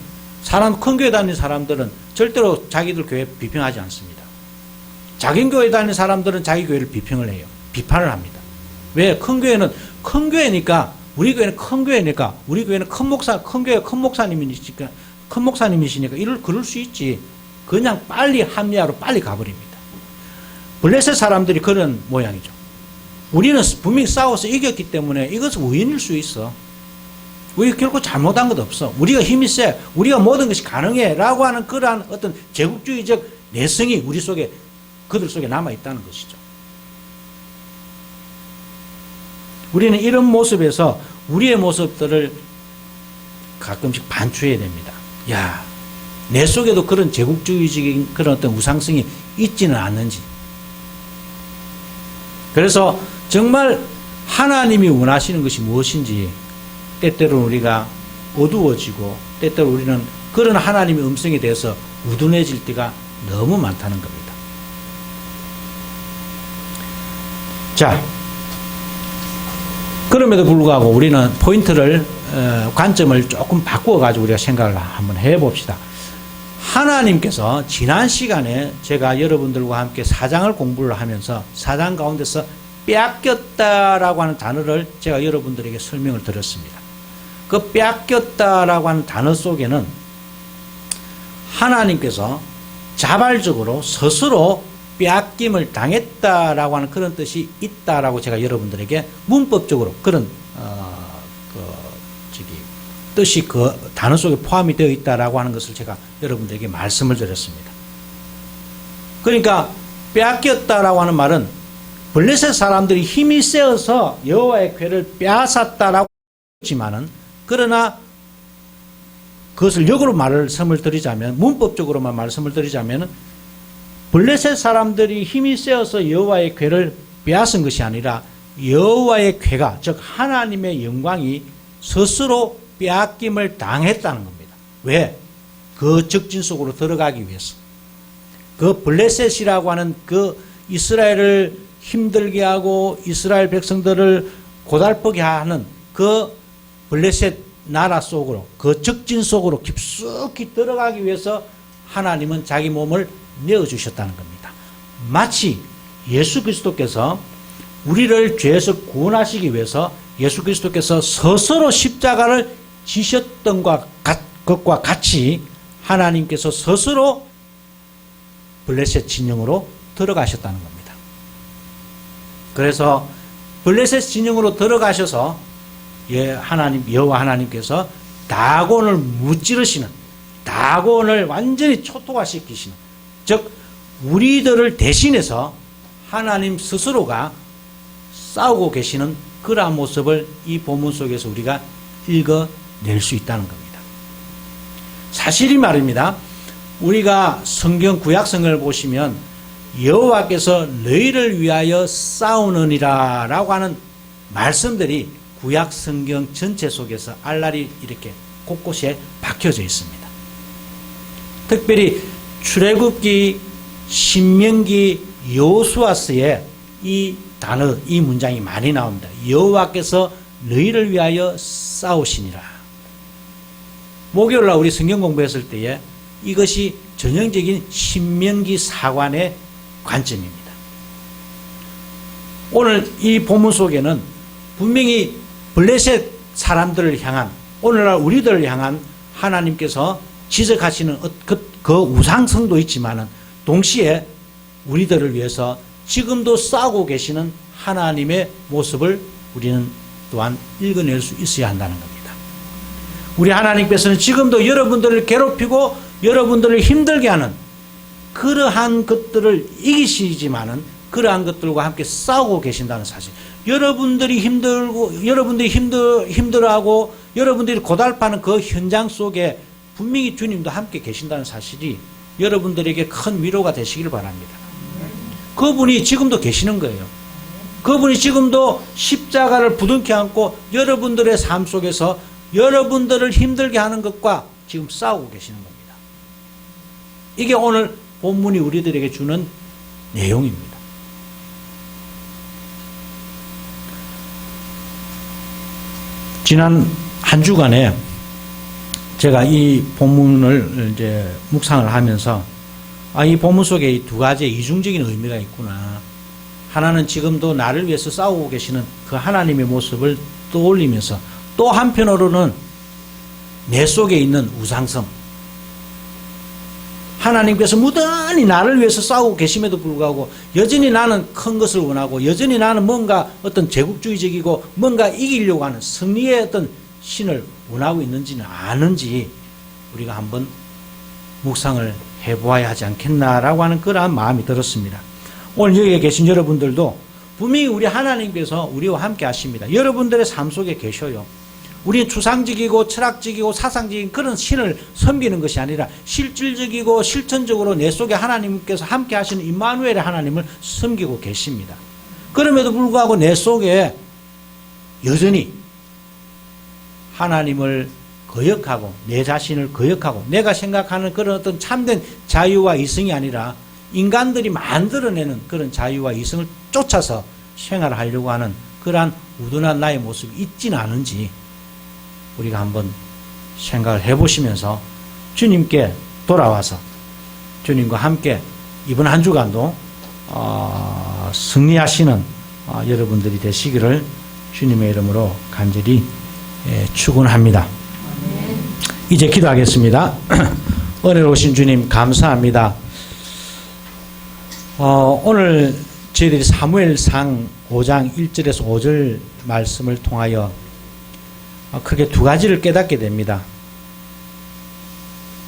큰 교회 다니는 사람들은 절대로 자기들 교회 비평하지 않습니다. 작은 교회 다니는 사람들은 자기 교회를 비평을 해요. 비판을 합니다. 왜? 큰 교회는 큰 교회니까 우리 교회는 큰 교회니까 우리 교회는 큰 교회 큰 목사님이시니까 그럴 수 있지. 그냥 빨리 합리화로 빨리 가버립니다. 블레셋 사람들이 그런 모양이죠. 우리는 분명히 싸워서 이겼기 때문에 이것은 우연일 수 있어. 우리 결코 잘못한 것 없어. 우리가 힘이 세. 우리가 모든 것이 가능해. 라고 하는 그러한 어떤 제국주의적 내성이 우리 속에 그들 속에 남아있다는 것이죠. 우리는 이런 모습에서 우리의 모습들을 가끔씩 반추해야 됩니다. 야, 내 속에도 그런 제국주의적인 그런 어떤 우상성이 있지는 않는지. 그래서 정말 하나님이 원하시는 것이 무엇인지 때때로 우리가 어두워지고 때때로 우리는 그런 하나님의 음성에 대해서 우둔해질 때가 너무 많다는 겁니다. 자, 그럼에도 불구하고 우리는 포인트를 관점을 조금 바꾸어가지고 우리가 생각을 한번 해봅시다. 하나님께서 지난 시간에 제가 여러분들과 함께 4장을 공부를 하면서 4장 가운데서 빼앗겼다라고 하는 단어를 제가 여러분들에게 설명을 드렸습니다. 그 빼앗겼다라고 하는 단어 속에는 하나님께서 자발적으로 스스로 빼앗김을 당했다라고 하는 그런 뜻이 있다라고 제가 여러분들에게 문법적으로 그런 뜻이 그 단어 속에 포함이 되어 있다라고 하는 것을 제가 여러분들에게 말씀을 드렸습니다. 그러니까 빼앗겼다라고 하는 말은 블레셋 사람들이 힘이 세어서 여호와의 궤를 빼앗았다라고 했지만은, 그러나 그것을 역으로 말씀을 드리자면, 문법적으로만 말씀을 드리자면, 블레셋 사람들이 힘이 세어서 여호와의 궤를 빼앗은 것이 아니라 여호와의 궤가, 즉 하나님의 영광이 스스로 빼앗김을 당했다는 겁니다. 왜? 그 적진 속으로 들어가기 위해서. 그 블레셋이라고 하는 그 이스라엘을 힘들게 하고 이스라엘 백성들을 고달프게 하는 그 블레셋 나라 속으로, 그 적진 속으로 깊숙이 들어가기 위해서 하나님은 자기 몸을 내어주셨다는 겁니다. 마치 예수 그리스도께서 우리를 죄에서 구원하시기 위해서 예수 그리스도께서 스스로 십자가를 지셨던 것과 같이 하나님께서 스스로 블레셋 진영으로 들어가셨다는 겁니다. 그래서 블레셋 진영으로 들어가셔서 여호와 하나님께서 다곤을 무찌르시는, 다곤을 완전히 초토화시키시는, 즉 우리들을 대신해서 하나님 스스로가 싸우고 계시는 그러한 모습을 이 본문 속에서 우리가 읽어낼 수 있다는 겁니다. 사실이 말입니다. 우리가 성경 구약성경을 보시면 여호와께서 너희를 위하여 싸우느니라 라고 하는 말씀들이 구약성경 전체 속에서 알알이 이렇게 곳곳에 박혀져 있습니다. 특별히 출애굽기, 신명기, 여호수아서에 이 단어, 이 문장이 많이 나옵니다. 여호와께서 너희를 위하여 싸우시니라. 목요일날 우리 성경 공부했을 때에 이것이 전형적인 신명기 사관의 관점입니다. 오늘 이 본문 속에는 분명히 블레셋 사람들을 향한, 오늘날 우리들을 향한 하나님께서 지적하시는 그 우상성도 있지만 동시에 우리들을 위해서 지금도 싸우고 계시는 하나님의 모습을 우리는 또한 읽어낼 수 있어야 한다는 겁니다. 우리 하나님께서는 지금도 여러분들을 괴롭히고 여러분들을 힘들게 하는 그러한 것들을 이기시지만은 그러한 것들과 함께 싸우고 계신다는 사실. 여러분들이 힘들어하고 여러분들이 고달파하는 그 현장 속에 분명히 주님도 함께 계신다는 사실이 여러분들에게 큰 위로가 되시길 바랍니다. 그분이 지금도 계시는 거예요. 그분이 지금도 십자가를 부둥켜 안고 여러분들의 삶 속에서 여러분들을 힘들게 하는 것과 지금 싸우고 계시는 겁니다. 이게 오늘 본문이 우리들에게 주는 내용입니다. 지난 한 주간에 제가 이 본문을 이제 묵상을 하면서 이 본문 속에 이 두 가지의 이중적인 의미가 있구나. 하나는 지금도 나를 위해서 싸우고 계시는 그 하나님의 모습을 떠올리면서 또 한편으로는 내 속에 있는 우상성. 하나님께서 무단히 나를 위해서 싸우고 계심에도 불구하고 여전히 나는 큰 것을 원하고 여전히 나는 뭔가 어떤 제국주의적이고 뭔가 이기려고 하는 승리의 어떤 신을 원하고 있는지는 아는지 우리가 한번 묵상을 해보아야 하지 않겠나라고 하는 그러한 마음이 들었습니다. 오늘 여기에 계신 여러분들도 분명히 우리 하나님께서 우리와 함께 하십니다. 여러분들의 삶 속에 계셔요. 우리는 추상적이고 철학적이고 사상적인 그런 신을 섬기는 것이 아니라 실질적이고 실천적으로 내 속에 하나님께서 함께 하시는 임마누엘의 하나님을 섬기고 계십니다. 그럼에도 불구하고 내 속에 여전히 하나님을 거역하고 내 자신을 거역하고 내가 생각하는 그런 어떤 참된 자유와 이성이 아니라 인간들이 만들어내는 그런 자유와 이성을 쫓아서 생활하려고 하는 그러한 우둔한 나의 모습이 있지는 않은지 우리가 한번 생각을 해보시면서 주님께 돌아와서 주님과 함께 이번 한 주간도 승리하시는 여러분들이 되시기를 주님의 이름으로 간절히 축원합니다. 이제 기도하겠습니다. 은혜로우신 주님 감사합니다. 오늘 저희들이 사무엘상 5장 1절에서 5절 말씀을 통하여 크게 두 가지를 깨닫게 됩니다.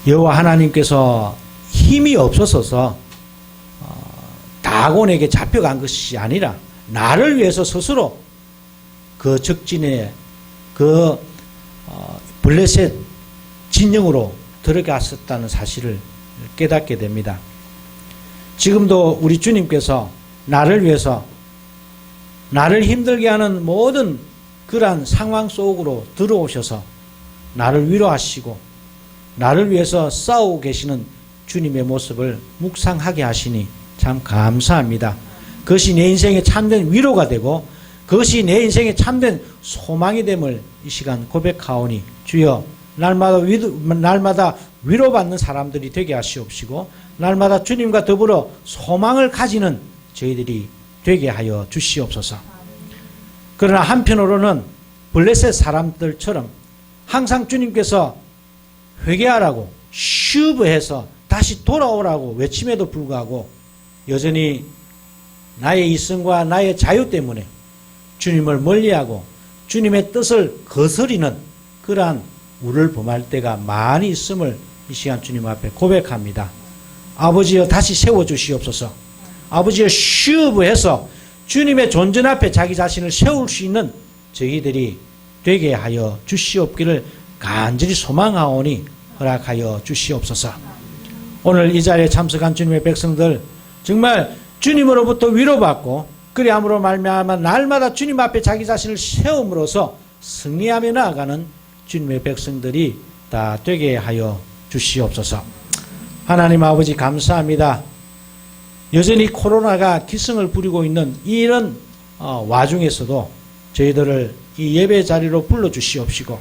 여호와 하나님께서 힘이 없어서 아곤에게 잡혀간 것이 아니라 나를 위해서 스스로 그 적진에 그 블레셋 진영으로 들어갔었다는 사실을 깨닫게 됩니다. 지금도 우리 주님께서 나를 위해서 나를 힘들게 하는 모든 그러한 상황 속으로 들어오셔서 나를 위로하시고 나를 위해서 싸우고 계시는 주님의 모습을 묵상하게 하시니 참 감사합니다. 그것이 내 인생의 참된 위로가 되고 그것이 내 인생의 참된 소망이 됨을 이 시간 고백하오니 주여 날마다 위로받는 사람들이 되게 하시옵시고 날마다 주님과 더불어 소망을 가지는 저희들이 되게 하여 주시옵소서. 그러나 한편으로는 블레셋 사람들처럼 항상 주님께서 회개하라고 슈브해서 다시 돌아오라고 외침에도 불구하고 여전히 나의 이성과 나의 자유 때문에 주님을 멀리하고 주님의 뜻을 거스리는 그러한 우를 범할 때가 많이 있음을 이 시간 주님 앞에 고백합니다. 아버지여 다시 세워주시옵소서. 아버지여 슈브해서 주님의 존전 앞에 자기 자신을 세울 수 있는 저희들이 되게 하여 주시옵기를 간절히 소망하오니 허락하여 주시옵소서. 오늘 이 자리에 참석한 주님의 백성들 정말 주님으로부터 위로받고 그리함으로 말미암아 날마다 주님 앞에 자기 자신을 세움으로써 승리하며 나아가는 주님의 백성들이 다 되게 하여 주시옵소서. 하나님 아버지 감사합니다. 여전히 코로나가 기승을 부리고 있는 이런 와중에서도 저희들을 이 예배 자리로 불러주시옵시고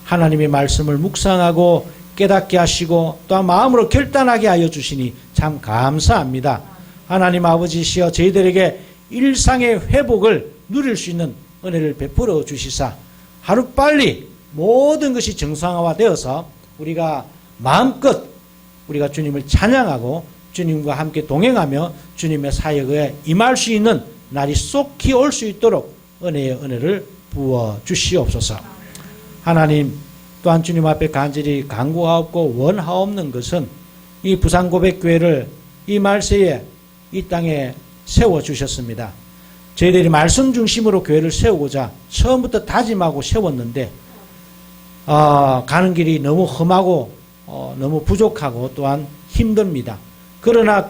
하나님의 말씀을 묵상하고 깨닫게 하시고 또한 마음으로 결단하게 하여 주시니 참 감사합니다. 하나님 아버지시여 저희들에게 일상의 회복을 누릴 수 있는 은혜를 베풀어 주시사 하루빨리 모든 것이 정상화되어서 우리가 마음껏 우리가 주님을 찬양하고 주님과 함께 동행하며 주님의 사역에 임할 수 있는 날이 속히 올 수 있도록 은혜의 은혜를 부어 주시옵소서. 하나님 또한 주님 앞에 간절히 간구하옵고 원하옵는 것은 이 부산고백교회를 이 말세에 이 땅에 세워주셨습니다. 저희들이 말씀 중심으로 교회를 세우고자 처음부터 다짐하고 세웠는데 가는 길이 너무 험하고 너무 부족하고 또한 힘듭니다. 그러나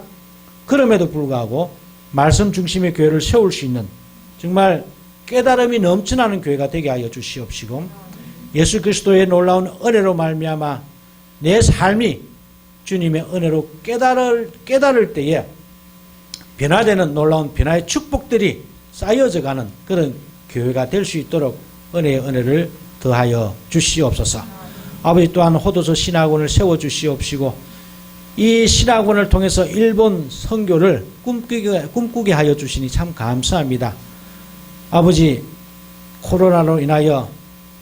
그럼에도 불구하고 말씀 중심의 교회를 세울 수 있는 정말 깨달음이 넘쳐나는 교회가 되게 하여 주시옵시고 예수 그리스도의 놀라운 은혜로 말미암아 내 삶이 주님의 은혜로 깨달을 때에 변화되는 놀라운 변화의 축복들이 쌓여져 가는 그런 교회가 될 수 있도록 은혜의 은혜를 더하여 주시옵소서. 아버지 또한 호도서 신학원을 세워주시옵시고 이 신학원을 통해서 일본 선교를 꿈꾸게 하여 주시니 참 감사합니다. 아버지 코로나로 인하여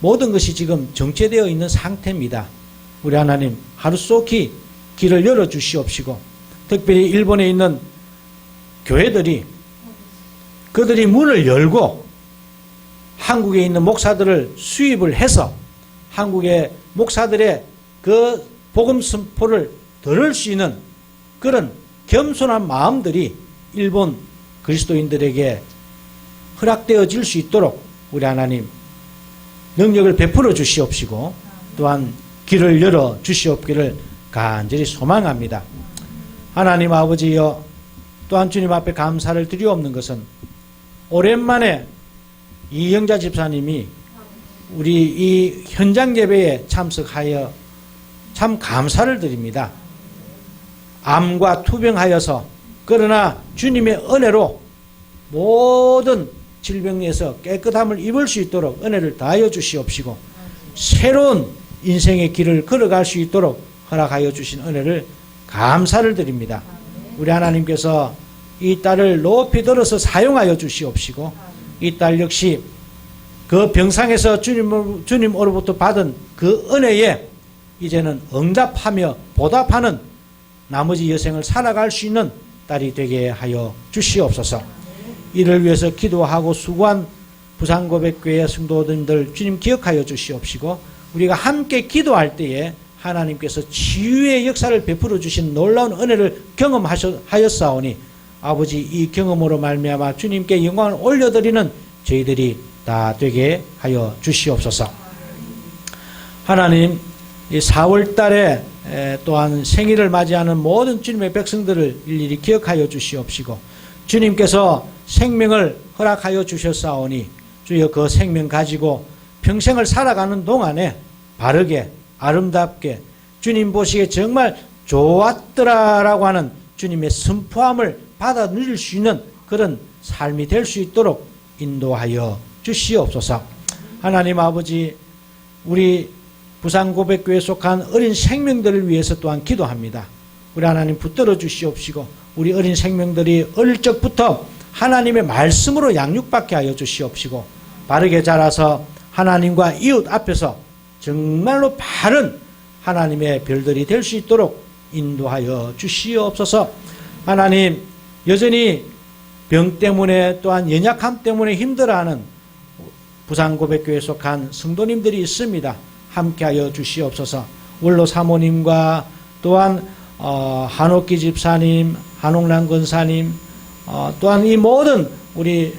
모든 것이 지금 정체되어 있는 상태입니다. 우리 하나님 하루속히 길을 열어주시옵시고 특별히 일본에 있는 교회들이 그들이 문을 열고 한국에 있는 목사들을 수입을 해서 한국의 목사들의 그 복음 선포를 들을 수 있는 그런 겸손한 마음들이 일본 그리스도인들에게 허락되어질 수 있도록 우리 하나님 능력을 베풀어 주시옵시고 또한 길을 열어 주시옵기를 간절히 소망합니다. 하나님 아버지여 또한 주님 앞에 감사를 드리옵는 것은 오랜만에 이영자 집사님이 우리 이 현장 예배에 참석하여 참 감사를 드립니다. 암과 투병하여서 그러나 주님의 은혜로 모든 질병에서 깨끗함을 입을 수 있도록 은혜를 다하여 주시옵시고 새로운 인생의 길을 걸어갈 수 있도록 허락하여 주신 은혜를 감사를 드립니다. 우리 하나님께서 이 딸을 높이 들어서 사용하여 주시옵시고 이 딸 역시 그 병상에서 주님으로부터 받은 그 은혜에 이제는 응답하며 보답하는 나머지 여생을 살아갈 수 있는 딸이 되게 하여 주시옵소서. 이를 위해서 기도하고 수고한 부산고백교회 성도님들 주님 기억하여 주시옵시고 우리가 함께 기도할 때에 하나님께서 치유의 역사를 베풀어 주신 놀라운 은혜를 경험하였사오니 아버지 이 경험으로 말미암아 주님께 영광을 올려드리는 저희들이 다 되게 하여 주시옵소서. 하나님, 이 4월 달에 또한 생일을 맞이하는 모든 주님의 백성들을 일일이 기억하여 주시옵시고, 주님께서 생명을 허락하여 주셨사오니 주여 그 생명 가지고 평생을 살아가는 동안에 바르게 아름답게 주님 보시기에 정말 좋았더라라고 하는 주님의 선포함을 받아 누릴 수 있는 그런 삶이 될 수 있도록 인도하여 주시옵소서. 하나님 아버지, 우리 부산고백교회에 속한 어린 생명들을 위해서 또한 기도합니다. 우리 하나님 붙들어 주시옵시고, 우리 어린 생명들이 어릴 적부터 하나님의 말씀으로 양육받게 하여 주시옵시고, 바르게 자라서 하나님과 이웃 앞에서 정말로 바른 하나님의 별들이 될 수 있도록 인도하여 주시옵소서. 하나님, 여전히 병 때문에 또한 연약함 때문에 힘들어하는 부산고백교회에 속한 성도님들이 있습니다. 함께하여 주시옵소서. 원로 사모님과 또한 한옥기 집사님, 한옥란 권사님, 또한 이 모든 우리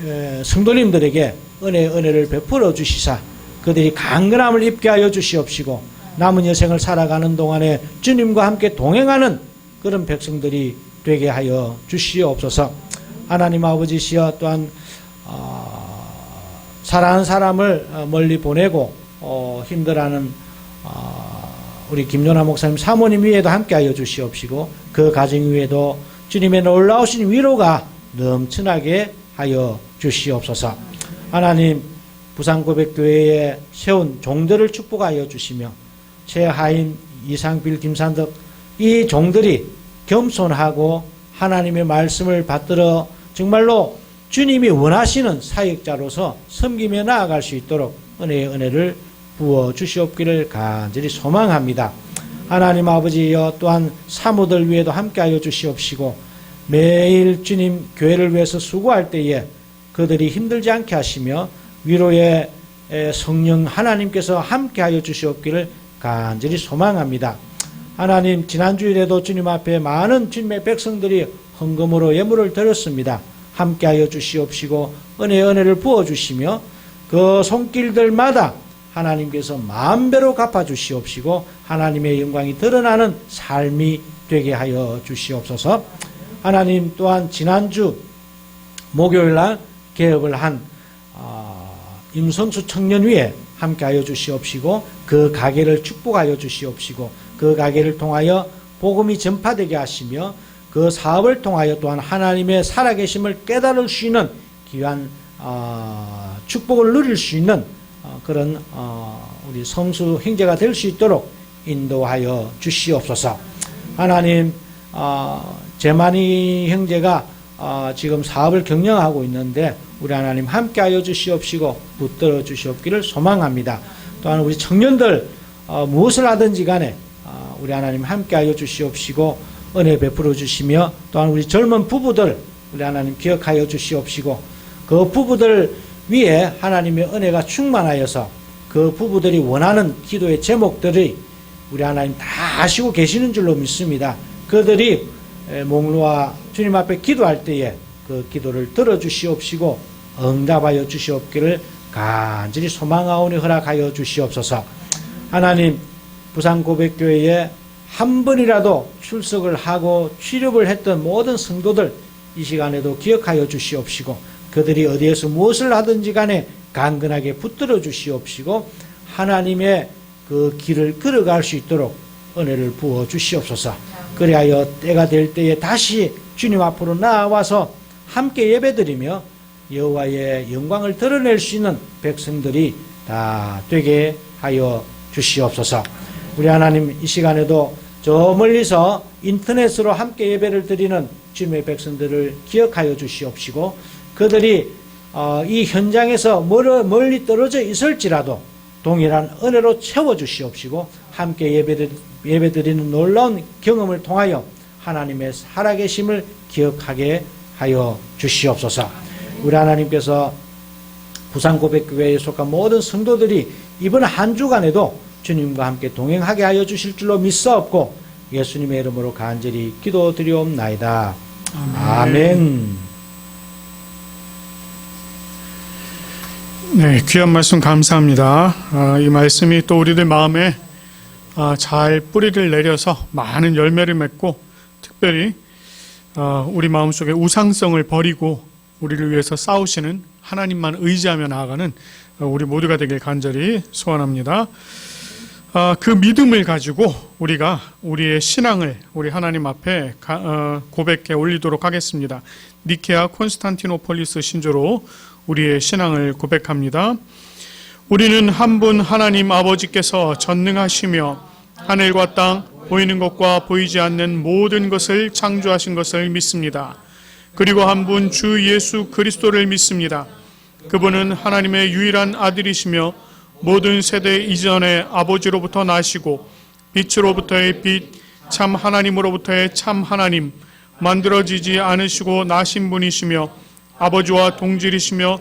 성도님들에게 은혜를 베풀어 주시사 그들이 강건함을 입게 하여 주시옵시고, 남은 여생을 살아가는 동안에 주님과 함께 동행하는 그런 백성들이 되게 하여 주시옵소서. 하나님 아버지시여, 또한 사랑하는 사람을 멀리 보내고 힘들어하는 우리 김연아 목사님 사모님 위에도 함께하여 주시옵시고, 그 가정 위에도 주님의 놀라우신 위로가 넘쳐나게 하여 주시옵소서. 하나님, 부산고백교회에 세운 종들을 축복하여 주시며, 최하인, 이상필, 김산덕 이 종들이 겸손하고 하나님의 말씀을 받들어 정말로 주님이 원하시는 사역자로서 섬기며 나아갈 수 있도록 은혜의 은혜를 부어 주시옵기를 간절히 소망합니다. 하나님 아버지여, 또한 사모들 위에도 함께하여 주시옵시고, 매일 주님 교회를 위해서 수고할 때에 그들이 힘들지 않게 하시며 위로의 성령 하나님께서 함께하여 주시옵기를 간절히 소망합니다. 하나님, 지난주일에도 주님 앞에 많은 주님의 백성들이 헌금으로 예물을 드렸습니다. 함께하여 주시옵시고 은혜의 은혜를 부어주시며 그 손길들마다 하나님께서 만배로 갚아주시옵시고 하나님의 영광이 드러나는 삶이 되게 하여 주시옵소서. 하나님, 또한 지난주 목요일날 개업을 한 임성수 청년위에 함께하여 주시옵시고, 그 가게를 축복하여 주시옵시고, 그 가게를 통하여 복음이 전파되게 하시며, 그 사업을 통하여 또한 하나님의 살아계심을 깨달을 수 있는 귀한 축복을 누릴 수 있는 그런 우리 성수 형제가 될 수 있도록 인도하여 주시옵소서. 하나님, 재만이 형제가 지금 사업을 경영하고 있는데 우리 하나님 함께하여 주시옵시고 붙들어 주시옵기를 소망합니다. 또한 우리 청년들 무엇을 하든지 간에 우리 하나님 함께하여 주시옵시고 은혜 베풀어 주시며, 또한 우리 젊은 부부들 우리 하나님 기억하여 주시옵시고, 그 부부들 위에 하나님의 은혜가 충만하여서 그 부부들이 원하는 기도의 제목들이 우리 하나님 다 아시고 계시는 줄로 믿습니다. 그들이 목놓아 주님 앞에 기도할 때에 그 기도를 들어주시옵시고 응답하여 주시옵기를 간절히 소망하오니 허락하여 주시옵소서. 하나님, 부산고백교회에 한 번이라도 출석을 하고 취업을 했던 모든 성도들 이 시간에도 기억하여 주시옵시고, 그들이 어디에서 무엇을 하든지 간에 강건하게 붙들어 주시옵시고 하나님의 그 길을 걸어갈 수 있도록 은혜를 부어 주시옵소서. 그리하여 때가 될 때에 다시 주님 앞으로 나와서 함께 예배드리며 여호와의 영광을 드러낼 수 있는 백성들이 다 되게 하여 주시옵소서. 우리 하나님, 이 시간에도 저 멀리서 인터넷으로 함께 예배를 드리는 주님의 백성들을 기억하여 주시옵시고, 그들이 이 현장에서 멀리 떨어져 있을지라도 동일한 은혜로 채워주시옵시고 함께 예배드리는 놀라운 경험을 통하여 하나님의 살아계심을 기억하게 하여 주시옵소서. 우리 하나님께서 부산고백교회에 속한 모든 성도들이 이번 한 주간에도 주님과 함께 동행하게 하여 주실 줄로 믿사옵고 예수님의 이름으로 간절히 기도드리옵나이다. 아멘. 네, 귀한 말씀 감사합니다. 이 말씀이 또 우리들 마음에 잘 뿌리를 내려서 많은 열매를 맺고, 특별히 우리 마음속에 우상성을 버리고 우리를 위해서 싸우시는 하나님만 의지하며 나아가는 우리 모두가 되길 간절히 소원합니다. 그 믿음을 가지고 우리가 우리의 신앙을 우리 하나님 앞에 고백해 올리도록 하겠습니다. 니케아 콘스탄티노폴리스 신조로 우리의 신앙을 고백합니다. 우리는 한 분 하나님 아버지께서 전능하시며 하늘과 땅, 보이는 것과 보이지 않는 모든 것을 창조하신 것을 믿습니다. 그리고 한 분 주 예수 그리스도를 믿습니다. 그분은 하나님의 유일한 아들이시며 모든 세대 이전의 아버지로부터 나시고 빛으로부터의 빛, 참 하나님으로부터의 참 하나님, 만들어지지 않으시고 나신 분이시며 아버지와 동질이시며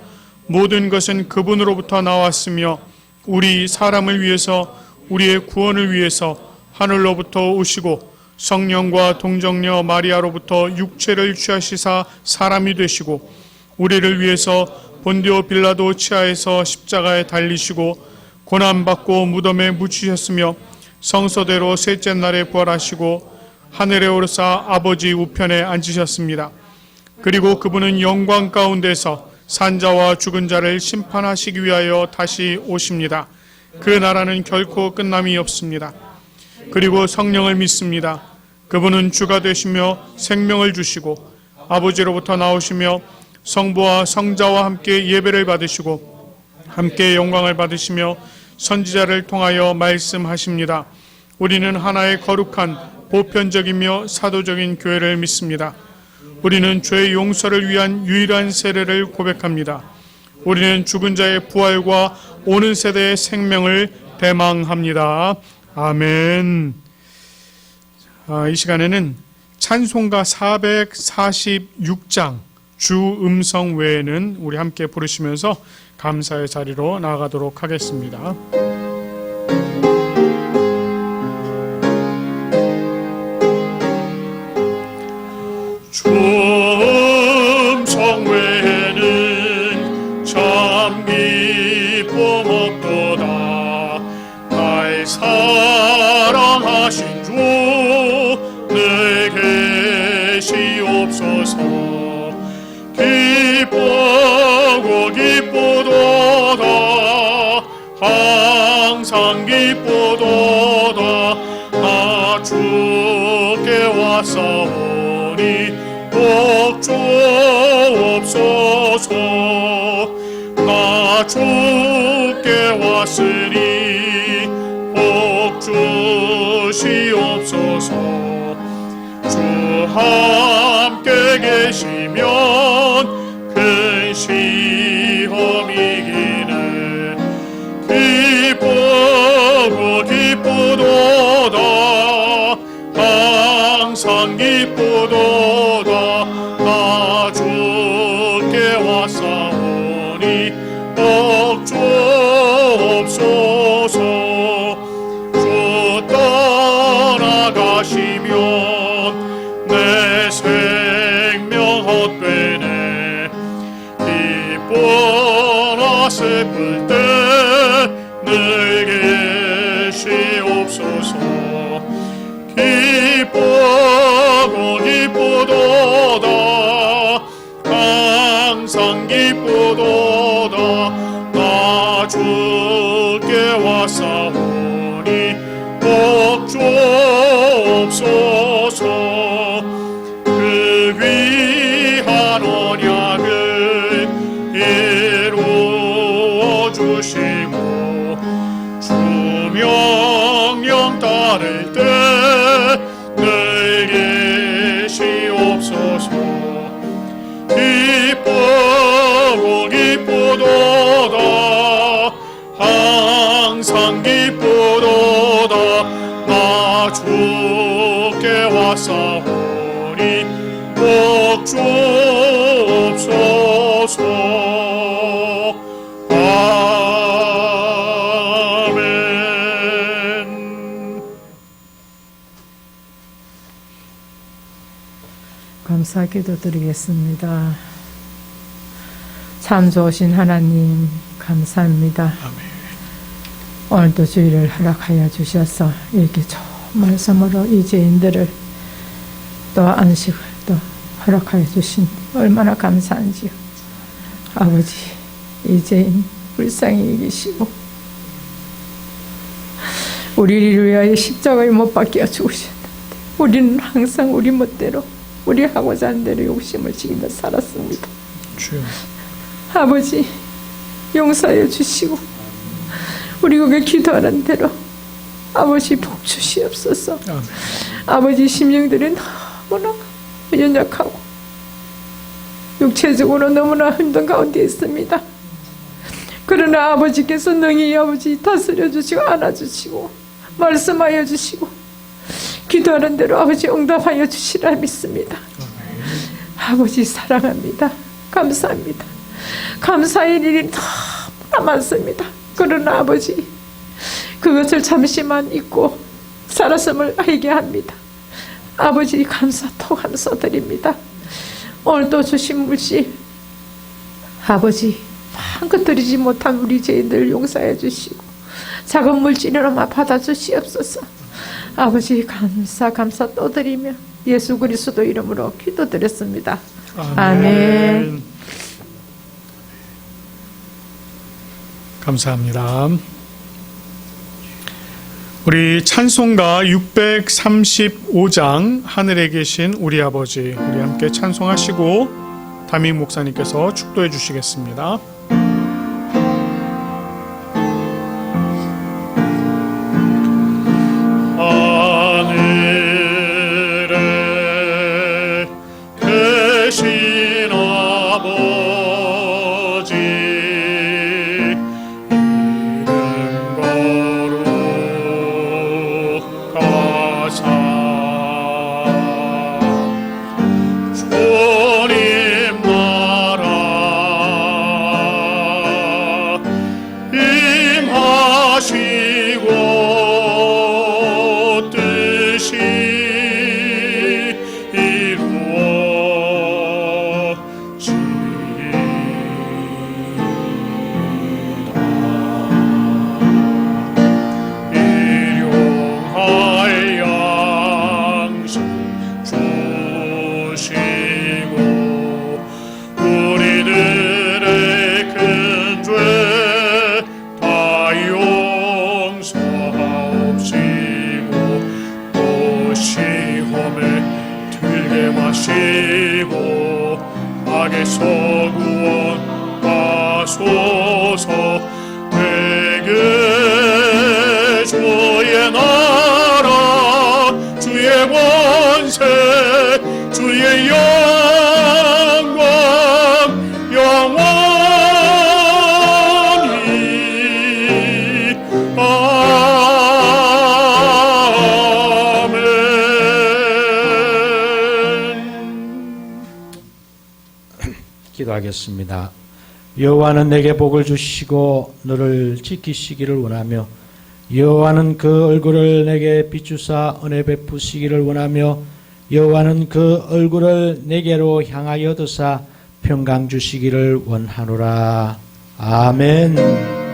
모든 것은 그분으로부터 나왔으며 우리 사람을 위해서 우리의 구원을 위해서 하늘로부터 오시고 성령과 동정녀 마리아로부터 육체를 취하시사 사람이 되시고 우리를 위해서 본디오 빌라도 치하에서 십자가에 달리시고 고난받고 무덤에 묻히셨으며 성서대로 셋째 날에 부활하시고 하늘에 오르사 아버지 우편에 앉으셨습니다. 그리고 그분은 영광 가운데서 산자와 죽은 자를 심판하시기 위하여 다시 오십니다. 그 나라는 결코 끝남이 없습니다. 그리고 성령을 믿습니다. 그분은 주가 되시며 생명을 주시고 아버지로부터 나오시며 성부와 성자와 함께 예배를 받으시고 함께 영광을 받으시며 선지자를 통하여 말씀하십니다. 우리는 하나의 거룩한 보편적이며 사도적인 교회를 믿습니다. 우리는 죄의 용서를 위한 유일한 세례를 고백합니다. 우리는 죽은 자의 부활과 오는 세대의 생명을 대망합니다. 아멘. 이 시간에는 찬송가 446장 주 음성 외에는 우리 함께 부르시면서 감사의 자리로 나아가도록 하겠습니다. 주 음성 외에는 참 기쁨 없도다. 날 사랑하신 주 늘 계시옵소서. 기쁘고 기쁘도다. 항상 기쁘도다. 나 주께 왔사오니 복 주옵소서. 나 주께 왔으니 복 주시옵소서. 주 함께 계시면 큰 시험이기네. 기쁘고 기쁘도다. 항상 기쁘도다. 나 주께 왔사오니 복 주옵소서. 주 떠나가시면 내 생명 헛되네. 기뻐나 슬플 때 늘 계시옵소서. 기쁘고 기쁘도다. 항상 기쁘도다. 나 주께 왔사오니 복 주옵소서. 그 귀한 언약을 이루어 주시고 주 명령 따를 때 늘 계시옵소서. 기쁘고 기쁘도다. 항상 기쁘도다. 나 주께 왔사오니 복 주옵소서. 아멘. 감사 기도드리겠습니다. 참 좋으신 하나님 감사합니다. 오늘도 주의를 허락하여 주셔서 이렇게 좋은 말씀으로 이 죄인들을 또 안식을 또 허락하여 주신 얼마나 감사한지요. 아버지, 이 죄인 불쌍히 이기시고 우리를 위하여 십자가에 못 박혀 죽으셨는데 우리는 항상 우리 멋대로 우리 하고자 하는 대로 욕심을 지키며 살았습니다. 주여. 아버지, 용서해 주시고 우리가 기도하는 대로 아버지 복 주시옵소서. 아멘. 아버지, 심령들이 너무나 연약하고 육체적으로 너무나 힘든 가운데 있습니다. 그러나 아버지께서 능히 아버지 다스려 주시고 안아주시고 말씀하여 주시고 기도하는 대로 아버지 응답하여 주시라 믿습니다. 아버지 사랑합니다. 감사합니다. 감사의 일이 너무나 많습니다. 그러나 아버지 그것을 잠시만 잊고 살았음을 알게 합니다. 아버지 또 감사드립니다. 오늘 또 주신 물질 아버지 한껏 드리지 못한 우리 죄인들 용서해 주시고 작은 물질이나마 받아주시옵소서. 아버지 감사 또 드리며 예수 그리스도 이름으로 기도드렸습니다. 아멘. 감사합니다. 우리 찬송가 635장 하늘에 계신 우리 아버지, 우리 함께 찬송하시고 담임 목사님께서 축도해 주시겠습니다. 하늘에 계신 아버지, 주님 나라 임하시고 뜻이 이루어지리라. 일용할 양식 주시고 우리들의 큰 죄 다 용서하옵시고 또 시험에 들게 마시고 악에서 구원하소서. 되게 주의 나라 주의 권세 주의 영광 영원히 아멘. 기도하겠습니다. 여호와는 내게 복을 주시고 너를 지키시기를 원하며 여호와는 그 얼굴을 내게 비추사 은혜 베푸시기를 원하며 여호와는 그 얼굴을 내게로 향하여 드사 평강 주시기를 원하노라. 아멘.